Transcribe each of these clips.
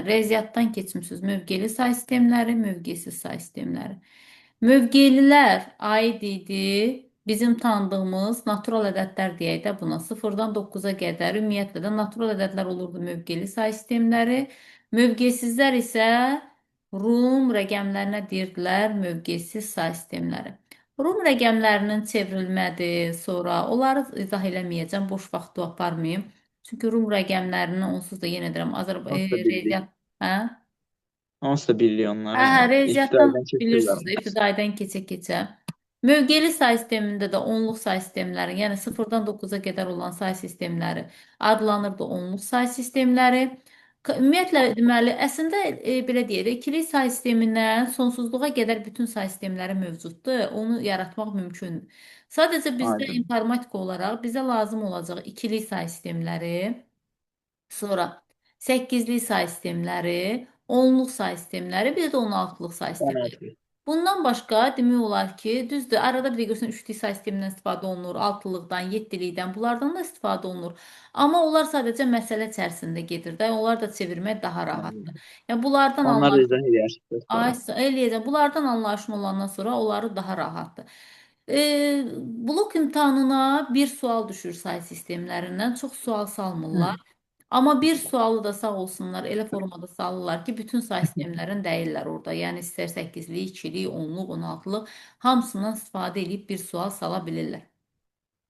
Riyaziyyatdan keçmişsiniz. Mövqeli say sistemləri, mövqesiz say sistemləri. Mövqelilər aid idi bizim tanıdığımız natural ədədlər deyək də buna. 0-dan 9-a qədər ümumiyyətlə də natural ədədlər olurdu mövqeli say sistemləri. Mövqesizlər isə Rum rəqəmlərinə deyirdilər mövqesiz say sistemləri. Rum rəqəmlərinin çevrilmədir, sonra onları izah eləməyəcəm, boş vaxtı aparmayım. Çünki Rum rəqəmlərini onsuz da yenə deyirəm, Onsuz da bildik. riyaziyyat, hə? Onsuz da bildik onları Hə, yəni. riyaziyyatdan İbtidaidən keçirlər bilirsiniz də, onlar. ibtidaidən keçə-keçə. Mövqeli say sistemində də onluq say sistemləri, yəni 0-dan 9-a qədər olan say sistemləri adlanırdı onluq say sistemləri. Ümumiyyətlə deməli, əslində belə deyək, ikili say sistemindən sonsuzluğa qədər bütün say sistemləri mövcuddur. Onu yaratmaq mümkündür. Sadəcə bizdə Aydın. informatika olaraq bizə lazım olacaq ikili say sistemləri. Sonra 8'li say sistemləri, onluq say sistemləri, bir də 16'lıq say sistemləri. 16. Bundan başqa demək olar ki, düzdür, arada bir də görürsən 3'lü say sistemindən istifadə olunur, 6'lıqdan, 7'likdən, bunlardan da istifadə olunur. Amma onlar sadəcə məsələ içərisində gedir də, onlar da çevirmək daha rahatdır. Aydın. Yəni bunlardan Onlar da izah edərsiniz Ay, sonra. eləyəcəm. Bunlardan anlaşma olandan sonra onları daha rahatdır. Blok imtahanına bir sual düşür say sistemlərindən. Çox sual salmırlar. Hı. Amma bir sualı da sağ olsunlar elə formada salırlar ki, bütün say sistemlərin dəyirlər orada. Yəni istər 8'li, 2'li, 10'luq, 16'lıq hamısından istifadə edib bir sual sala bilirlər.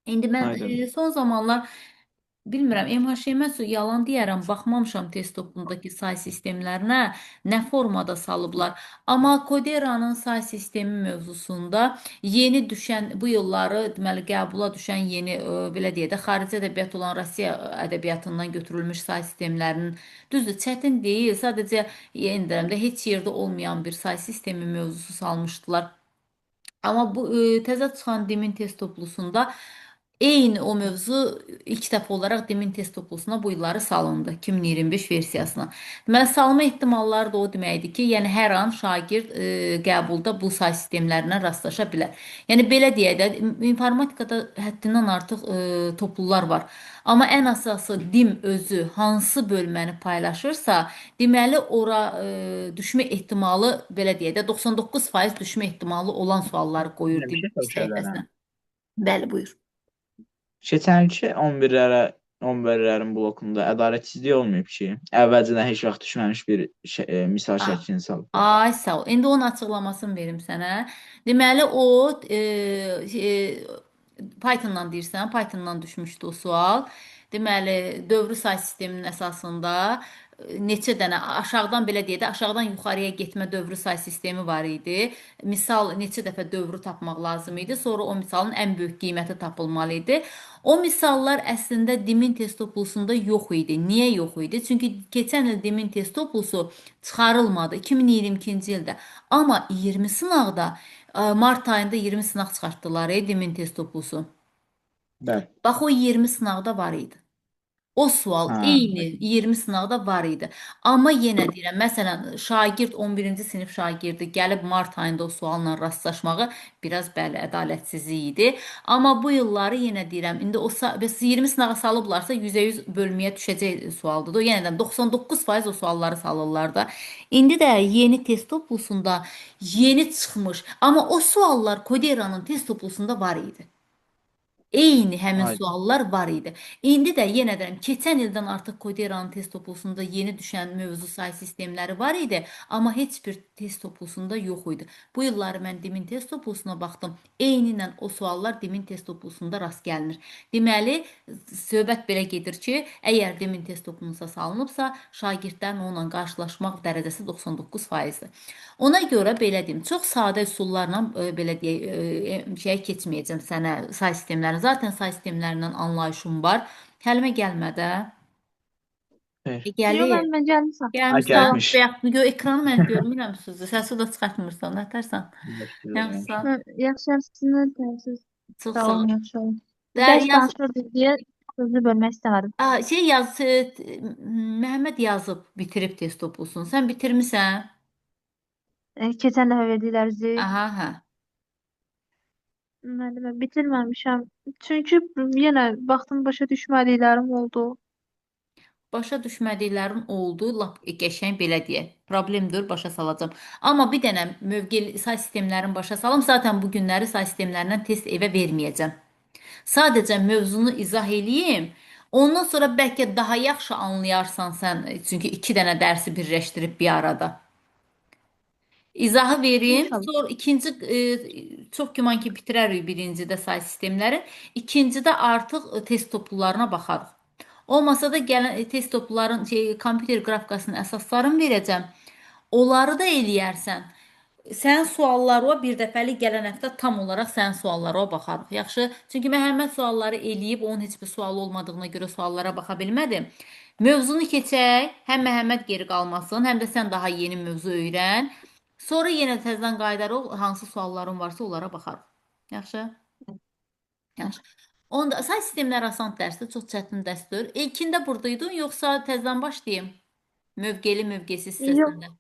İndi mən Aydın. son zamanlar bilmirəm, MHŞ-mə yalan deyərəm, baxmamışam test topundakı say sistemlərinə, nə formada salıblar. Amma Koderanın say sistemi mövzusunda yeni düşən, bu yılları deməli qəbula düşən yeni, belə deyək də, xarici ədəbiyyat olan Rusiya ədəbiyyatından götürülmüş say sistemlərinin düzdür, çətin deyil, sadəcə yenə deyirəm də heç yerdə olmayan bir say sistemi mövzusu salmışdılar. Amma bu təzə çıxan Demin test toplusunda eyni o mövzu ilk dəfə olaraq Demin test toplusuna bu illəri salındı, 2025 versiyasına. Deməli, salma ehtimalları da o deməkdir ki, yəni hər an şagird qəbulda bu say sistemlərindən rastlaşa bilər. Yəni belə deyək də, informatikada həddindən artıq toplular var. Amma ən əsası dim özü hansı bölməni paylaşırsa, deməli ora düşmə ehtimalı belə deyək də 99% düşmə ehtimalı olan sualları qoyur Bir dim şey soruşacağım. səhifəsinə. Bəli, buyur. Keçənki 11'lərə 11'lerin blokunda ədalətsizlik olmayıb ki, əvvəlcədən heç vaxt düşməmiş bir misal Ah, şəklini salıblar. ay sağ ol. İndi onun açıqlamasını verim sənə. Deməli o Pythondan deyirsən, Pythondan düşmüşdü o sual. Deməli, dövrü say sisteminin əsasında neçə dənə aşağıdan belə deyək də, aşağıdan yuxarıya getmə dövrü say sistemi var idi. Misal neçə dəfə dövrü tapmaq lazım idi. Sonra o misalın ən böyük qiyməti tapılmalı idi. O misallar əslində Demin test toplusunda yox idi. Niyə yox idi? Çünki keçən il Demin test toplusu çıxarılmadı 2022-ci ildə. Amma 20 sınaqda mart ayında 20 sınaq çıxartdılar, Demin test toplusu. Bəli. Bax o 20 sınaqda var idi. O sual Ha, eyni 20 sınavda var idi. Amma yenə deyirəm, məsələn, şagird 11-ci sinif şagirdi gəlib mart ayında o sualla rastlaşmağı biraz bəli ədalətsizlik idi. Amma bu illəri yenə deyirəm, indi o bəs 20 sınağa salıblarsa 100% bölməyə düşəcək sualdır. O yenə də 99% o sualları salırlar da. İndi də yeni test toplusunda yeni çıxmış, amma o suallar Koderanın test toplusunda var idi. Eyni həmin aydın. suallar var idi. İndi də yenə deyirəm, keçən ildən artıq Koderanın test toplusunda yeni düşən mövzu say sistemləri var idi, amma heç bir test toplusunda yox idi. Bu illəri mən Demin test toplusuna baxdım. Eynilə o suallar Demin test toplusunda rast gəlinir. Deməli, söhbət belə gedir ki, əgər Demin test toplusuna salınıbsa, şagirdlərin onunla qarşılaşmaq dərəcəsi 99%-dir. Ona görə belə deyim, çox sadə üsullarla belə deyək, şeyə keçməyəcəm sənə say sistemlərini. Zaten say sistemlərindən anlayışım var. Həlimə gəlmədə. Xeyr. Gəlir. Yox, mən gəlmişəm. Ha, Gəlmirsən, Salam. gəlmiş. ekranı mən görmürəm sizi. Səsi də çıxartmırsan, nətərsən? Yaxşısan? Yaxşı, sizin təəssüf. Çox Sağ sağ ol. olun, yaxşı olun. Də Dərs yaz, danışırdıq deyə sözü bölmək istəmədim. şey yaz, Məhəmməd yazıb bitirib test toplusun. Sən bitirmisən? Keçən dəfə verdiklərinizi Aha, hə. müəllimə bitirməmişəm. Çünki yenə baxdım başa düşmədiklərim oldu. Başa düşmədiklərin oldu, lap qəşəng belə deyək. Problemdir, başa salacağım. Amma bir dənə mövqeli say sistemlərin başa salım. Zaten bu günləri say sistemlərindən test evə verməyəcəm. Sadəcə mövzunu izah eləyim. Ondan sonra bəlkə daha yaxşı anlayarsan sən, çünki iki dənə dərsi birləşdirib bir arada. İzahı verim. İnşallah. Sonra ikinci çox güman ki bitirərik birincidə say sistemləri. İkincidə artıq test toplularına baxarıq. Olmasa da gələn test topluların kompüter qrafikasının əsaslarını verəcəm. Onları da eləyərsən. Sənin suallarına bir dəfəlik gələn həftə tam olaraq sənin suallarına baxarıq. Yaxşı? Çünki Məhəmməd sualları eləyib, onun heç bir sualı olmadığına görə suallara baxa bilmədim. Mövzunu keçək, həm Məhəmməd geri qalmasın, həm də sən daha yeni mövzu öyrən. Sonra yenə təzədən qayıdarıq, hansı sualların varsa onlara baxarıq. Yaxşı? Yaxşı. Onda say sistemlər asan dərsdir, çox çətin dərsdir. İlkində buradaydın, yoxsa təzədən başlayayım? Mövqeli, mövqesiz Yox, hissəsində.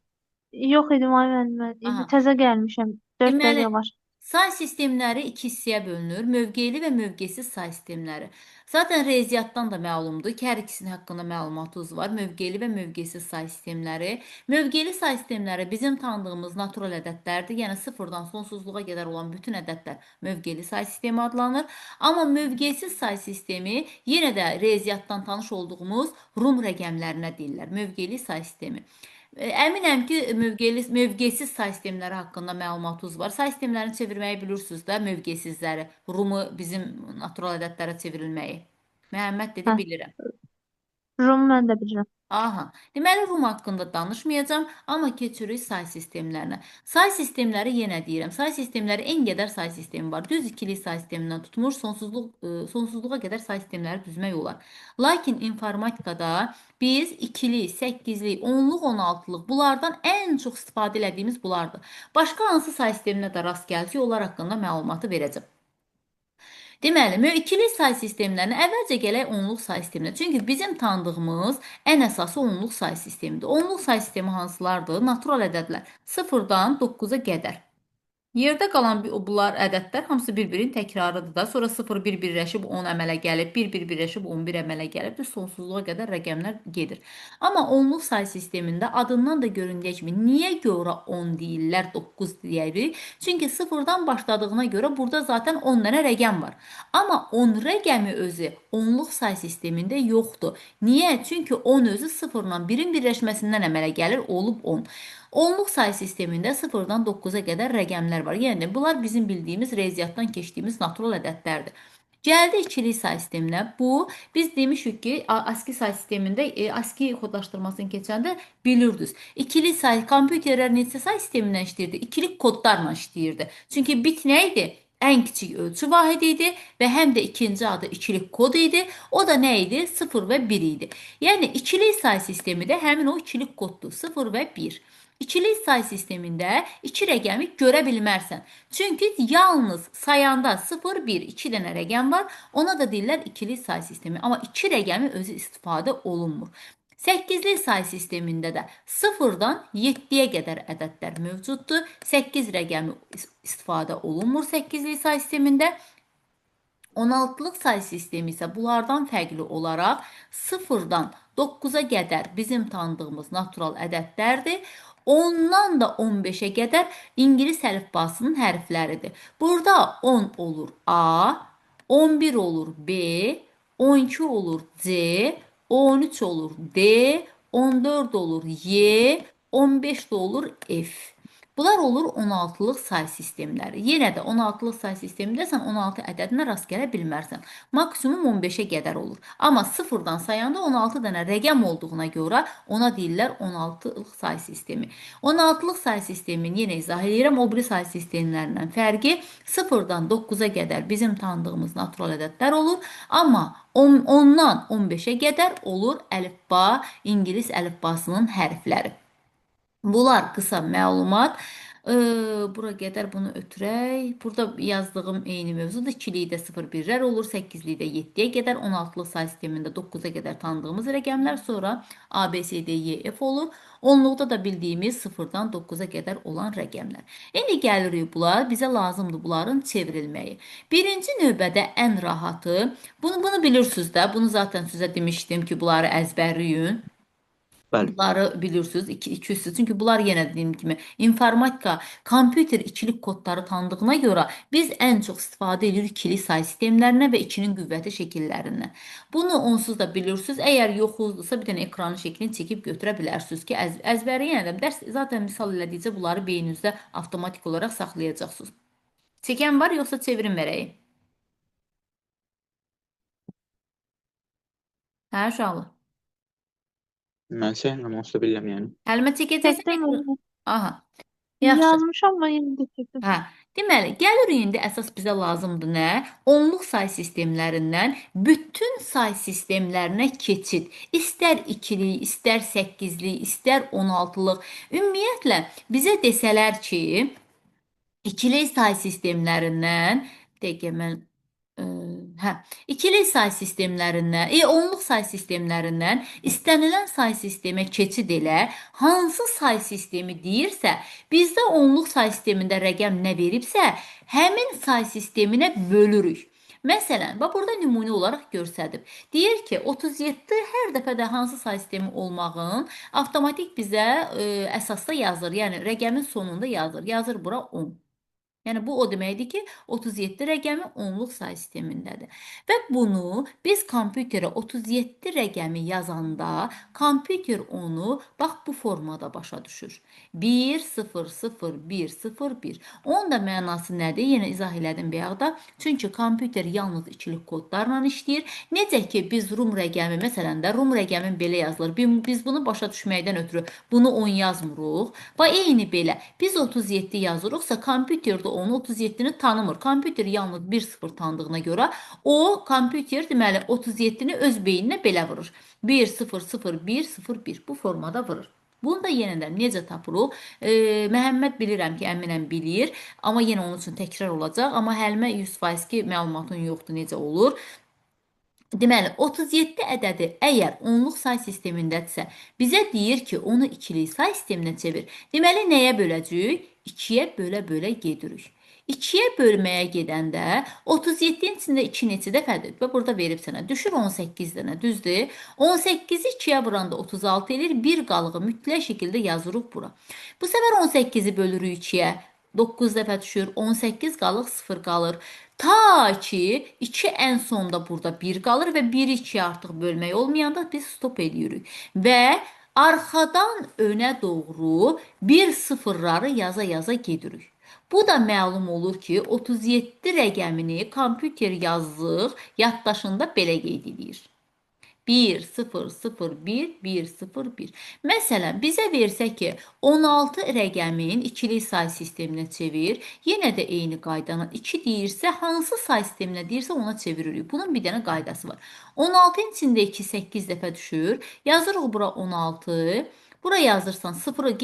yox idim ay müəllim. Mən indi Aha. təzə gəlmişəm. 4 Deməli, dəqiqə var. say sistemləri iki hissəyə bölünür. Mövqeli və mövqesiz say sistemləri. Zaten riyaziyyatdan da məlumdur ki, hər ikisinin haqqında məlumatınız var. Mövqeli və mövqesiz say sistemləri. Mövqeli say sistemləri bizim tanıdığımız natural ədədlərdir. Yəni sıfırdan sonsuzluğa qədər olan bütün ədədlər mövqeli say sistemi adlanır. Amma mövqesiz say sistemi yenə də riyaziyyatdan tanış olduğumuz Rum rəqəmlərinə deyirlər. Mövqeli say sistemi. Əminəm ki, mövqesiz say sistemləri haqqında məlumatınız var. Say sistemlərini çevirməyi bilirsiniz də, mövqesizləri. Rumu bizim natural ədədlərə çevrilməyi. Məhəmməd dedi, Hə, bilirəm. Rum mən də bilirəm. Aha. Deməli, Rum haqqında danışmayacağam, amma keçirik say sistemlərinə. Say sistemləri yenə deyirəm. Say sistemləri en qədər say sistemi var. Düz ikili say sistemindən tutmuş sonsuzluğa qədər say sistemləri düzmək olar. Lakin informatikada biz ikili, 8-li, 10-luq, 16-lıq bunlardan ən çox istifadə etdiyimiz bunlardır. Başqa hansı say sisteminə də rast gəlsək, onlar haqqında məlumatı verəcəm. Deməli, ikili say sistemlərinə əvvəlcə gələk onluq say sisteminə. Çünki bizim tanıdığımız ən əsası onluq say sistemidir. Onluq say sistemi hansılardır? Natural ədədlər 0-dan 9-a qədər. Yerdə qalan bunlar ədədlər hamısı bir-birinin təkrarıdır da. Sonra 0 1 birləşib 10 əmələ gəlib, 1 1 birləşib 11 əmələ gəlib, sonsuzluğa qədər rəqəmlər gedir. Amma onluq say sistemində adından da göründüyü kimi niyə görə 10 deyirlər, 9 deyirik? Çünki 0-dan başladığına görə burada zaten 10 dənə rəqəm var. Amma 10 rəqəmi özü onluq say sistemində yoxdur. Niyə? Çünki 10 özü 0-la 1-in birləşməsindən əmələ gəlir, olub 10. Onluq say sistemində 0-dan 9-a qədər rəqəmlər var. Yəni, bunlar bizim bildiyimiz, riyaziyyatdan keçdiyimiz natural ədədlərdir. Gəldi ikili say sisteminə. Bu, biz demişik ki, ASCII say sistemində, ASCII kodlaşdırmasını keçəndə bilirdiniz. İkili say, kompüterlər neçə say sistemindən işləyirdi? İkili kodlarla işləyirdi. Çünki bit nə idi? Ən kiçik ölçü vahidi idi və həm də ikinci adı ikilik kod idi. O da nə idi? 0 və 1 idi. Yəni, ikili say sistemi də həmin o ikilik koddur. 0 və 1. İkili say sistemində iki rəqəmi görə bilmərsən. Çünki yalnız sayanda 0, 1, 2 dənə rəqəm var. Ona da deyirlər ikili say sistemi. Amma iki rəqəmi özü istifadə olunmur. 8-li say sistemində də 0-dan 7-yə qədər ədədlər mövcuddur. 8 rəqəmi istifadə olunmur 8-li say sistemində. 16-lıq say sistemi isə bunlardan fərqli olaraq 0-dan 9-a qədər bizim tanıdığımız natural ədədlərdir. 10-dan da 15-ə qədər İngilis əlifbasının hərfləridir. Burada 10 olur A, 11 olur B, 12 olur C, 13 olur D, 14 olur Y, 15 də olur F. Bunlar olur 16-lıq say sistemləri. Yenə də 16-lıq say sistemində sən 16 ədədinə rast gələ bilmərsən. Maksimum 15-ə qədər olur. Amma 0-dan sayanda 16 dənə rəqəm olduğuna görə ona deyirlər 16-lıq say sistemi. 16-lıq say sistemini yenə izah edirəm. O biri say sistemlərindən fərqi 0-dan 9-a qədər bizim tanıdığımız natural ədədlər olur. Amma 10-dan 15-ə qədər olur əlifba, İngilis əlifbasının hərfləri. Bunlar qısa məlumat. Bura qədər bunu ötürək. Burada yazdığım eyni mövzudur. 2-likdə 0-1-lər olur, 8-likdə 7-yə qədər, 16-lıq say sistemində 9-a qədər tanıdığımız rəqəmlər, sonra A, B, C, D, Y, F olur. 10-luqda da bildiyimiz 0-dan 9-a qədər olan rəqəmlər. İndi gəlirik bunlar, bizə lazımdır bunların çevrilməyi. Birinci növbədə ən rahatı, bunu bilirsiniz də, bunu zaten sizə demişdim ki, bunları əzbərləyin. Bəli. Bunları bilirsiniz, 200. Çünki bunlar yenə dediyim kimi informatika, kompüter ikilik kodları tanıdığına görə biz ən çox istifadə edirik ikili say sistemlərinə və 2-nin qüvvəti şəkillərindən. Bunu onsuz da bilirsiniz. Əgər yoxuzdursa bir dənə ekranın şəklini çəkib götürə bilərsiniz ki, əzbəri yenə də dərs zaten misal elədikcə bunları beyninizdə avtomatik olaraq saxlayacaqsınız. Çəkən var yoxsa çevirim verəyim? Hə, uşaqlar. Mən səhvim olsa bilirəm yəni. Həlimə çəkəcəksən Çəkdim ekran. müəllimə. Aha. Yaxşı. Yazmışam amma yenə də çəkdim. Hə, deməli, gəlirik indi əsas bizə lazımdır nə? Onluq say sistemlərindən bütün say sistemlərinə keçid. İstər 2-lik, istər 8-lik, istər 16-lıq. Ümumiyyətlə bizə desələr ki, ikili say sistemlərindən, bir dəqiqə mən hə, ikili say sistemlərindən, onluq say sistemlərindən istənilən say sistemə keçid elə, hansı say sistemi deyirsə, bizdə onluq say sistemində rəqəm nə veribsə, həmin say sisteminə bölürük. Məsələn, bax burada nümunə olaraq göstərib. Deyir ki, 37 hər dəfə də hansı say sistemi olmağın avtomatik bizə əsasda yazır. Yəni rəqəmin sonunda yazır. Yazır bura 10. Yəni bu o deməkdir ki, 37 rəqəmi onluq say sistemindədir. Və bunu biz kompüterə 37 rəqəmi yazanda, kompüter onu bax bu formada başa düşür. 1 0 0 1 0 1. Onun da mənası nədir? Yenə izah elədim bayaqda. Çünki kompüter yalnız ikilik kodlarla işləyir. Necə ki biz Rum rəqəmi, məsələn də Rum rəqəmin belə yazılır. Biz bunu başa düşməkdən ötürü bunu 10 yazmırıq. Və eyni belə biz 37 yazırıqsa, kompüterdə onu 37-ni tanımır. Kompüter yalnız 1-0 tanıdığına görə o kompüter deməli 37-ni öz beyninə belə vurur. 1-0-0-1-0-1 bu formada vurur. Bunu da yenə də necə tapırıq? Məhəmməd bilirəm ki, əminəm bilir. Amma yenə onun üçün təkrar olacaq. Amma Həlimə 100% ki, məlumatın yoxdur necə olur. Deməli, 37 ədədi əgər onluq say sistemindədirsə, bizə deyir ki, onu ikilik say sisteminə çevir. Deməli, nəyə böləcəyik? 2-yə bölə-bölə gedirik. 2-yə bölməyə gedəndə 37-in içində 2 neçə dəfədir? Və burada verib sənə. Düşür 18 dənə, düzdür? 18-i 2-yə vuranda 36 edir. Bir qalığı mütləq şəkildə yazırıq bura. Bu səfər 18-i bölürük 2-yə. 9 dəfə düşür. 18 qalıq 0 qalır. Ta ki 2 ən sonda burada 1 qalır və 1-i 2-yə artıq bölmək olmayanda biz stop edirik. Və arxadan önə doğru bir sıfırları yaza-yaza gedirik. Bu da məlum olur ki, 37 rəqəmini kompüter yazdıq, yaddaşında belə qeyd edir. 1 0 0 1 1 0 1. Məsələn, bizə versə ki, 16 rəqəmin ikili say sisteminə çevir, yenə də eyni qaydanın 2 deyirsə, hansı say sisteminə deyirsə ona çeviririk. Bunun bir dənə qaydası var. 16-ın içində 2 8 dəfə düşür. Yazırıq bura 16. Bura yazırsan 0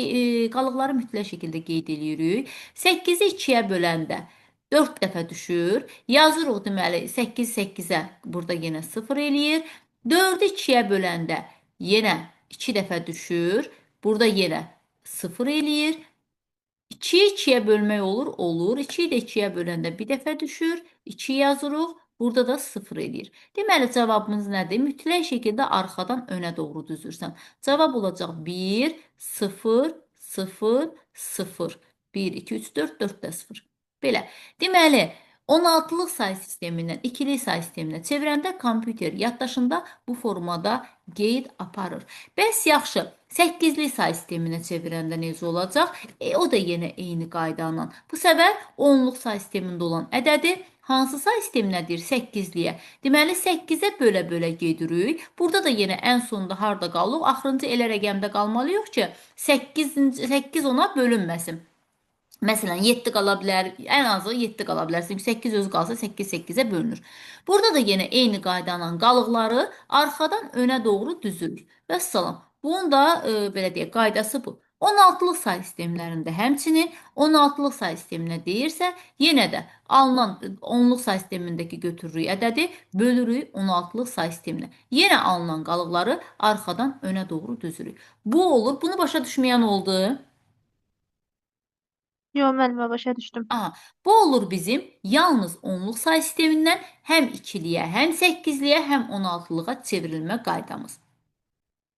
qalıqları mütləq şəkildə qeyd edirik. 8-i 2-yə böləndə 4 dəfə düşür. Yazırıq deməli 8 8-ə burada yenə 0 eləyir. 4-ü 2-yə böləndə yenə 2 dəfə düşür. Burada yenə 0 eləyir. 2-yi 2-yə bölmək olur, olur. 2-yi də 2-yə böləndə bir dəfə düşür. 2 yazırıq. Burada da 0 eləyir. Deməli, cavabımız nədir? Mütləq şəkildə arxadan önə doğru düzürsən. Cavab olacaq 1, 0, 0, 0. 1, 2, 3, 4, 4 də 0. Belə. Deməli, 16-lıq say sistemindən ikili say sisteminə çevirəndə kompüter yaddaşında bu formada qeyd aparır. Bəs yaxşı, 8-lik say sisteminə çevirəndə necə olacaq? O da yenə eyni qayda ilə. Bu səfər 10-luq say sistemində olan ədədi hansı say sisteminədir? 8-liyə. Deməli, 8-ə bölə-bölə gedirik. Burada da yenə ən sonunda harda qalıq? Axırıncı elə rəqəmdə qalmalıyıq ki, 8 ona bölünməsin. Məsələn, 7 qala bilər, ən azı 7 qala bilər. 8 öz qalsa 8 8-ə bölünür. Burada da yenə eyni qayda ilə qalıqları arxadan önə doğru düzürük. Vəssalam. Bunun da belə deyək, qaydası bu. 16-lıq say sistemlərində həmçinin 16-lıq say sisteminə deyirsə, yenə də alınan 10-luq say sistemindəki götürürük ədədi, bölürük 16-lıq say sisteminə. Yenə alınan qalıqları arxadan önə doğru düzürük. Bu olur. Bunu başa düşməyən oldu. Yox, müəllimə başa düşdüm. Aha, bu olur bizim yalnız 10-luq say sistemindən həm 2-liyə, həm 8-liyə, həm 16-lığa çevrilmə qaydamız.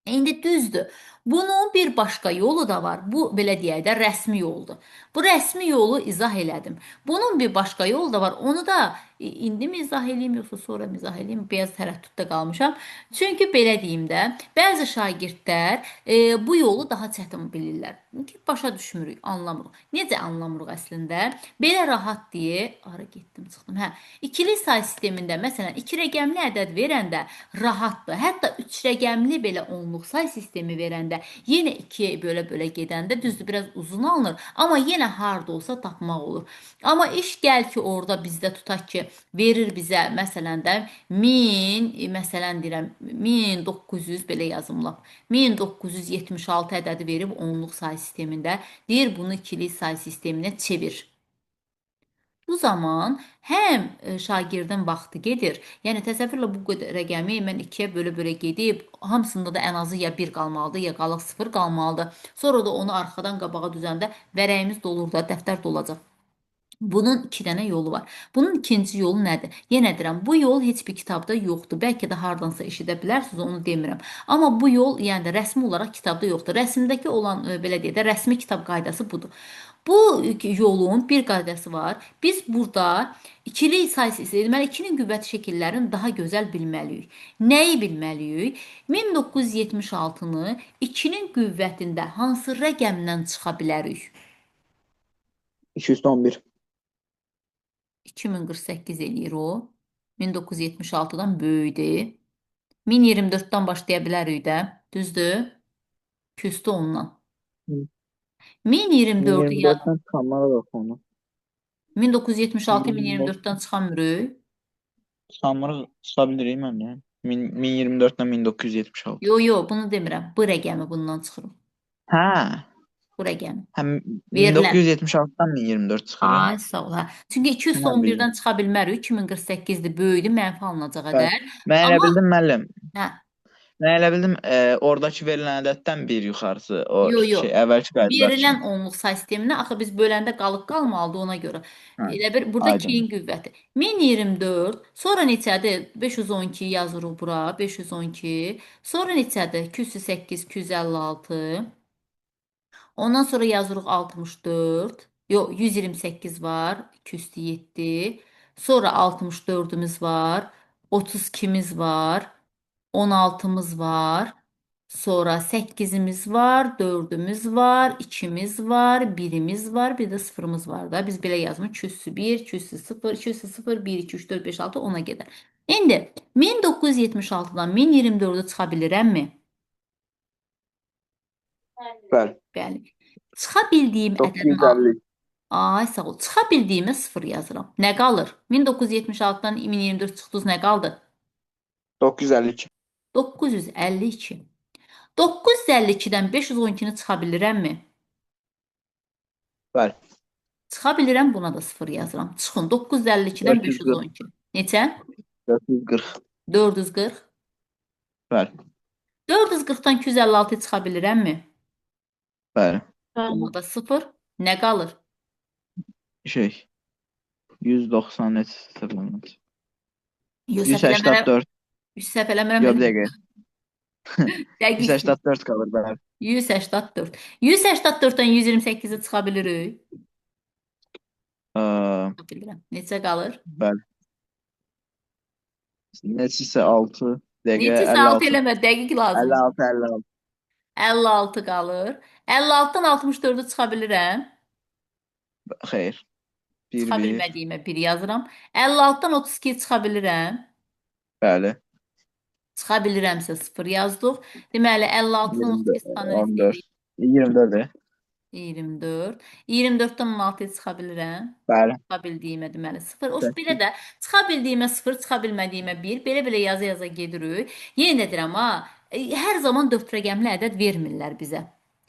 İndi düzdür. Bunun bir başqa yolu da var. Bu, belə deyək də, rəsmi yoldur. Bu rəsmi yolu izah elədim. Bunun bir başqa yolu da var. Onu da indi mi izah eləyim, yoxsa sonra mı izah eləyim? Biraz tərəddüddə qalmışam. Çünki belə deyim də, bəzi şagirdlər bu yolu daha çətin bilirlər. Çünki başa düşmürük, anlamırıq. Necə anlamırıq əslində? Belə rahat deyə, ara getdim, çıxdım. Hə, ikili say sistemində, məsələn, 2 rəqəmli ədəd verəndə rahatdır. Hətta 3 rəqəmli belə 10-luq say sistemi verəndə yenə 2-yə bölə-bölə gedəndə düzdür, biraz uzun alınır, amma yenə harda olsa tapmaq olur. Amma iş gəl ki, orada bizdə tutaq ki, verir bizə məsələn də 1000, məsələn deyirəm 1900 belə yazımlab. 1976 ədədi verib 10-luq say sistemində. Deyir bunu ikili say sisteminə çevir. Bu zaman həm şagirdin vaxtı gedir. Yəni təsəvvürlə bu qədər rəqəmi mən 2-yə bölə-bölə gedib, hamısında da ən azı ya 1 qalmalıdır, ya qalıq 0 qalmalıdır. Sonra da onu arxadan qabağa düzəndə vərəyimiz dolur da, dəftər dolacaq. Bunun 2 dənə yolu var. Bunun ikinci yolu nədir? Yenə deyirəm, bu yol heç bir kitabda yoxdur. Bəlkə də hardansa eşidə bilərsiniz, onu demirəm. Amma bu yol, yəni də rəsmi olaraq kitabda yoxdur. Rəsmdəki olan, belə deyək də, rəsmi kitab qaydası budur. Bu yolun bir qaydası var. Biz burada ikili say sistemi, deməli 2-nin qüvvəti şəkillərini daha gözəl bilməliyik. Nəyi bilməliyik? 1976-nı 2-nin qüvvətində hansı rəqəmdən çıxa bilərik? 211. 2048 eləyir o. 1976-dan böyükdür. 1024-dən başlaya bilərik də. Düzdür? Küstü ondan. Hı. 1024-ü 24'ten çıkanlara bak onu. 1976 24 1024-dən çıxamırıq. çıkanları çıkabilirim ben ya. 1024'ten 1976. Yo, bunu demirəm. Bu rəqəmi bundan çıxırıq. Ha. Bu rəqəmi. Hem Verilən. 1976'dan 1024 çıkıyor. Ay, sağ ol. Hə. Çünki Ha, 211-dən çıxa bilmərik. 2048-dir, böyükdür, mənfi alınacaq Bəli. ədəd. Ben elə Amma bildim müəllim. hə, Ben elə bildim oradakı verilən ədəddən bir yuxarısı o yo. şey əvvəlki qaydalar Verilən kimi. onluq say sisteminə axı biz böləndə qalıq qalmalıdır ona görə. Hə, Elə bir burada aydın. keyin qüvvəti. 1024, sonra neçədir? 512 yazırıq bura, 512. Sonra neçədir? 208, 256. Ondan sonra yazırıq 64. Yox, 128 var, 207. Sonra 64-ümüz var, 32-miz var, 16-mız var. Sonra 8-imiz var, 4-ümüz var, 2-miz var, 1-imiz var, bir də 0-ımız var da. Biz belə yazmış 201, 200, 200, 1, 2, 3, 4, 5, 6 ona qədər. İndi 1976-dan 1024-ə çıxa bilirəmmi? Bəli. Bəli. Çıxa bildiyim ədədin 950. Ay, sağ ol. Çıxa bildiyimə 0 yazıram. Nə qalır? 1976-dan 1024 çıxdınız, nə qaldı? 952. 952. 952-dən 512-ni çıxa bilirəmmi? Bəli. Çıxa bilirəm, buna da 0 yazıram. Çıxın. 952-dən 512. Neçə? 440. 440. Bəli. 440-dan 256-yı çıxa bilirəmmi? Bəli. Buna da 0. Nə qalır? Şey 190 net sıfırlanır. Yox, səhv eləmirəm. 184. Səhv eləmirəm. Yok bir dakika. Dəqiq. 184 kalır bəli. 184. 184-dən 128-i çıxa bilirik. Çıxa bilirəm. Neçə qalır? Bəli. Neçəsə 6 dəqiqə Neçəsə 6 56. eləmə, dəqiq lazım. 56 56. 56 qalır. 56-dan 64-ü çıxa bilirəm. Xeyr. Çıxa 1 1. bilmədiyimə 1 yazıram. 56-dan 32-yi çıxa bilirəm. Bəli. Çıxa bilirəmsə 0 yazdıq. Deməli 56-dan 32 çıxan 14. 24. 24. 24-dən 16-ya çıxa bilirəm. Bəli. Çıxa bildiyimə deməli 0. O belə də çıxa bildiyimə 0, çıxa bilmədiyimə 1. Belə yaza-yaza gedirik. Yenə də deyirəm ha, hər zaman 4 rəqəmli ədəd vermirlər bizə.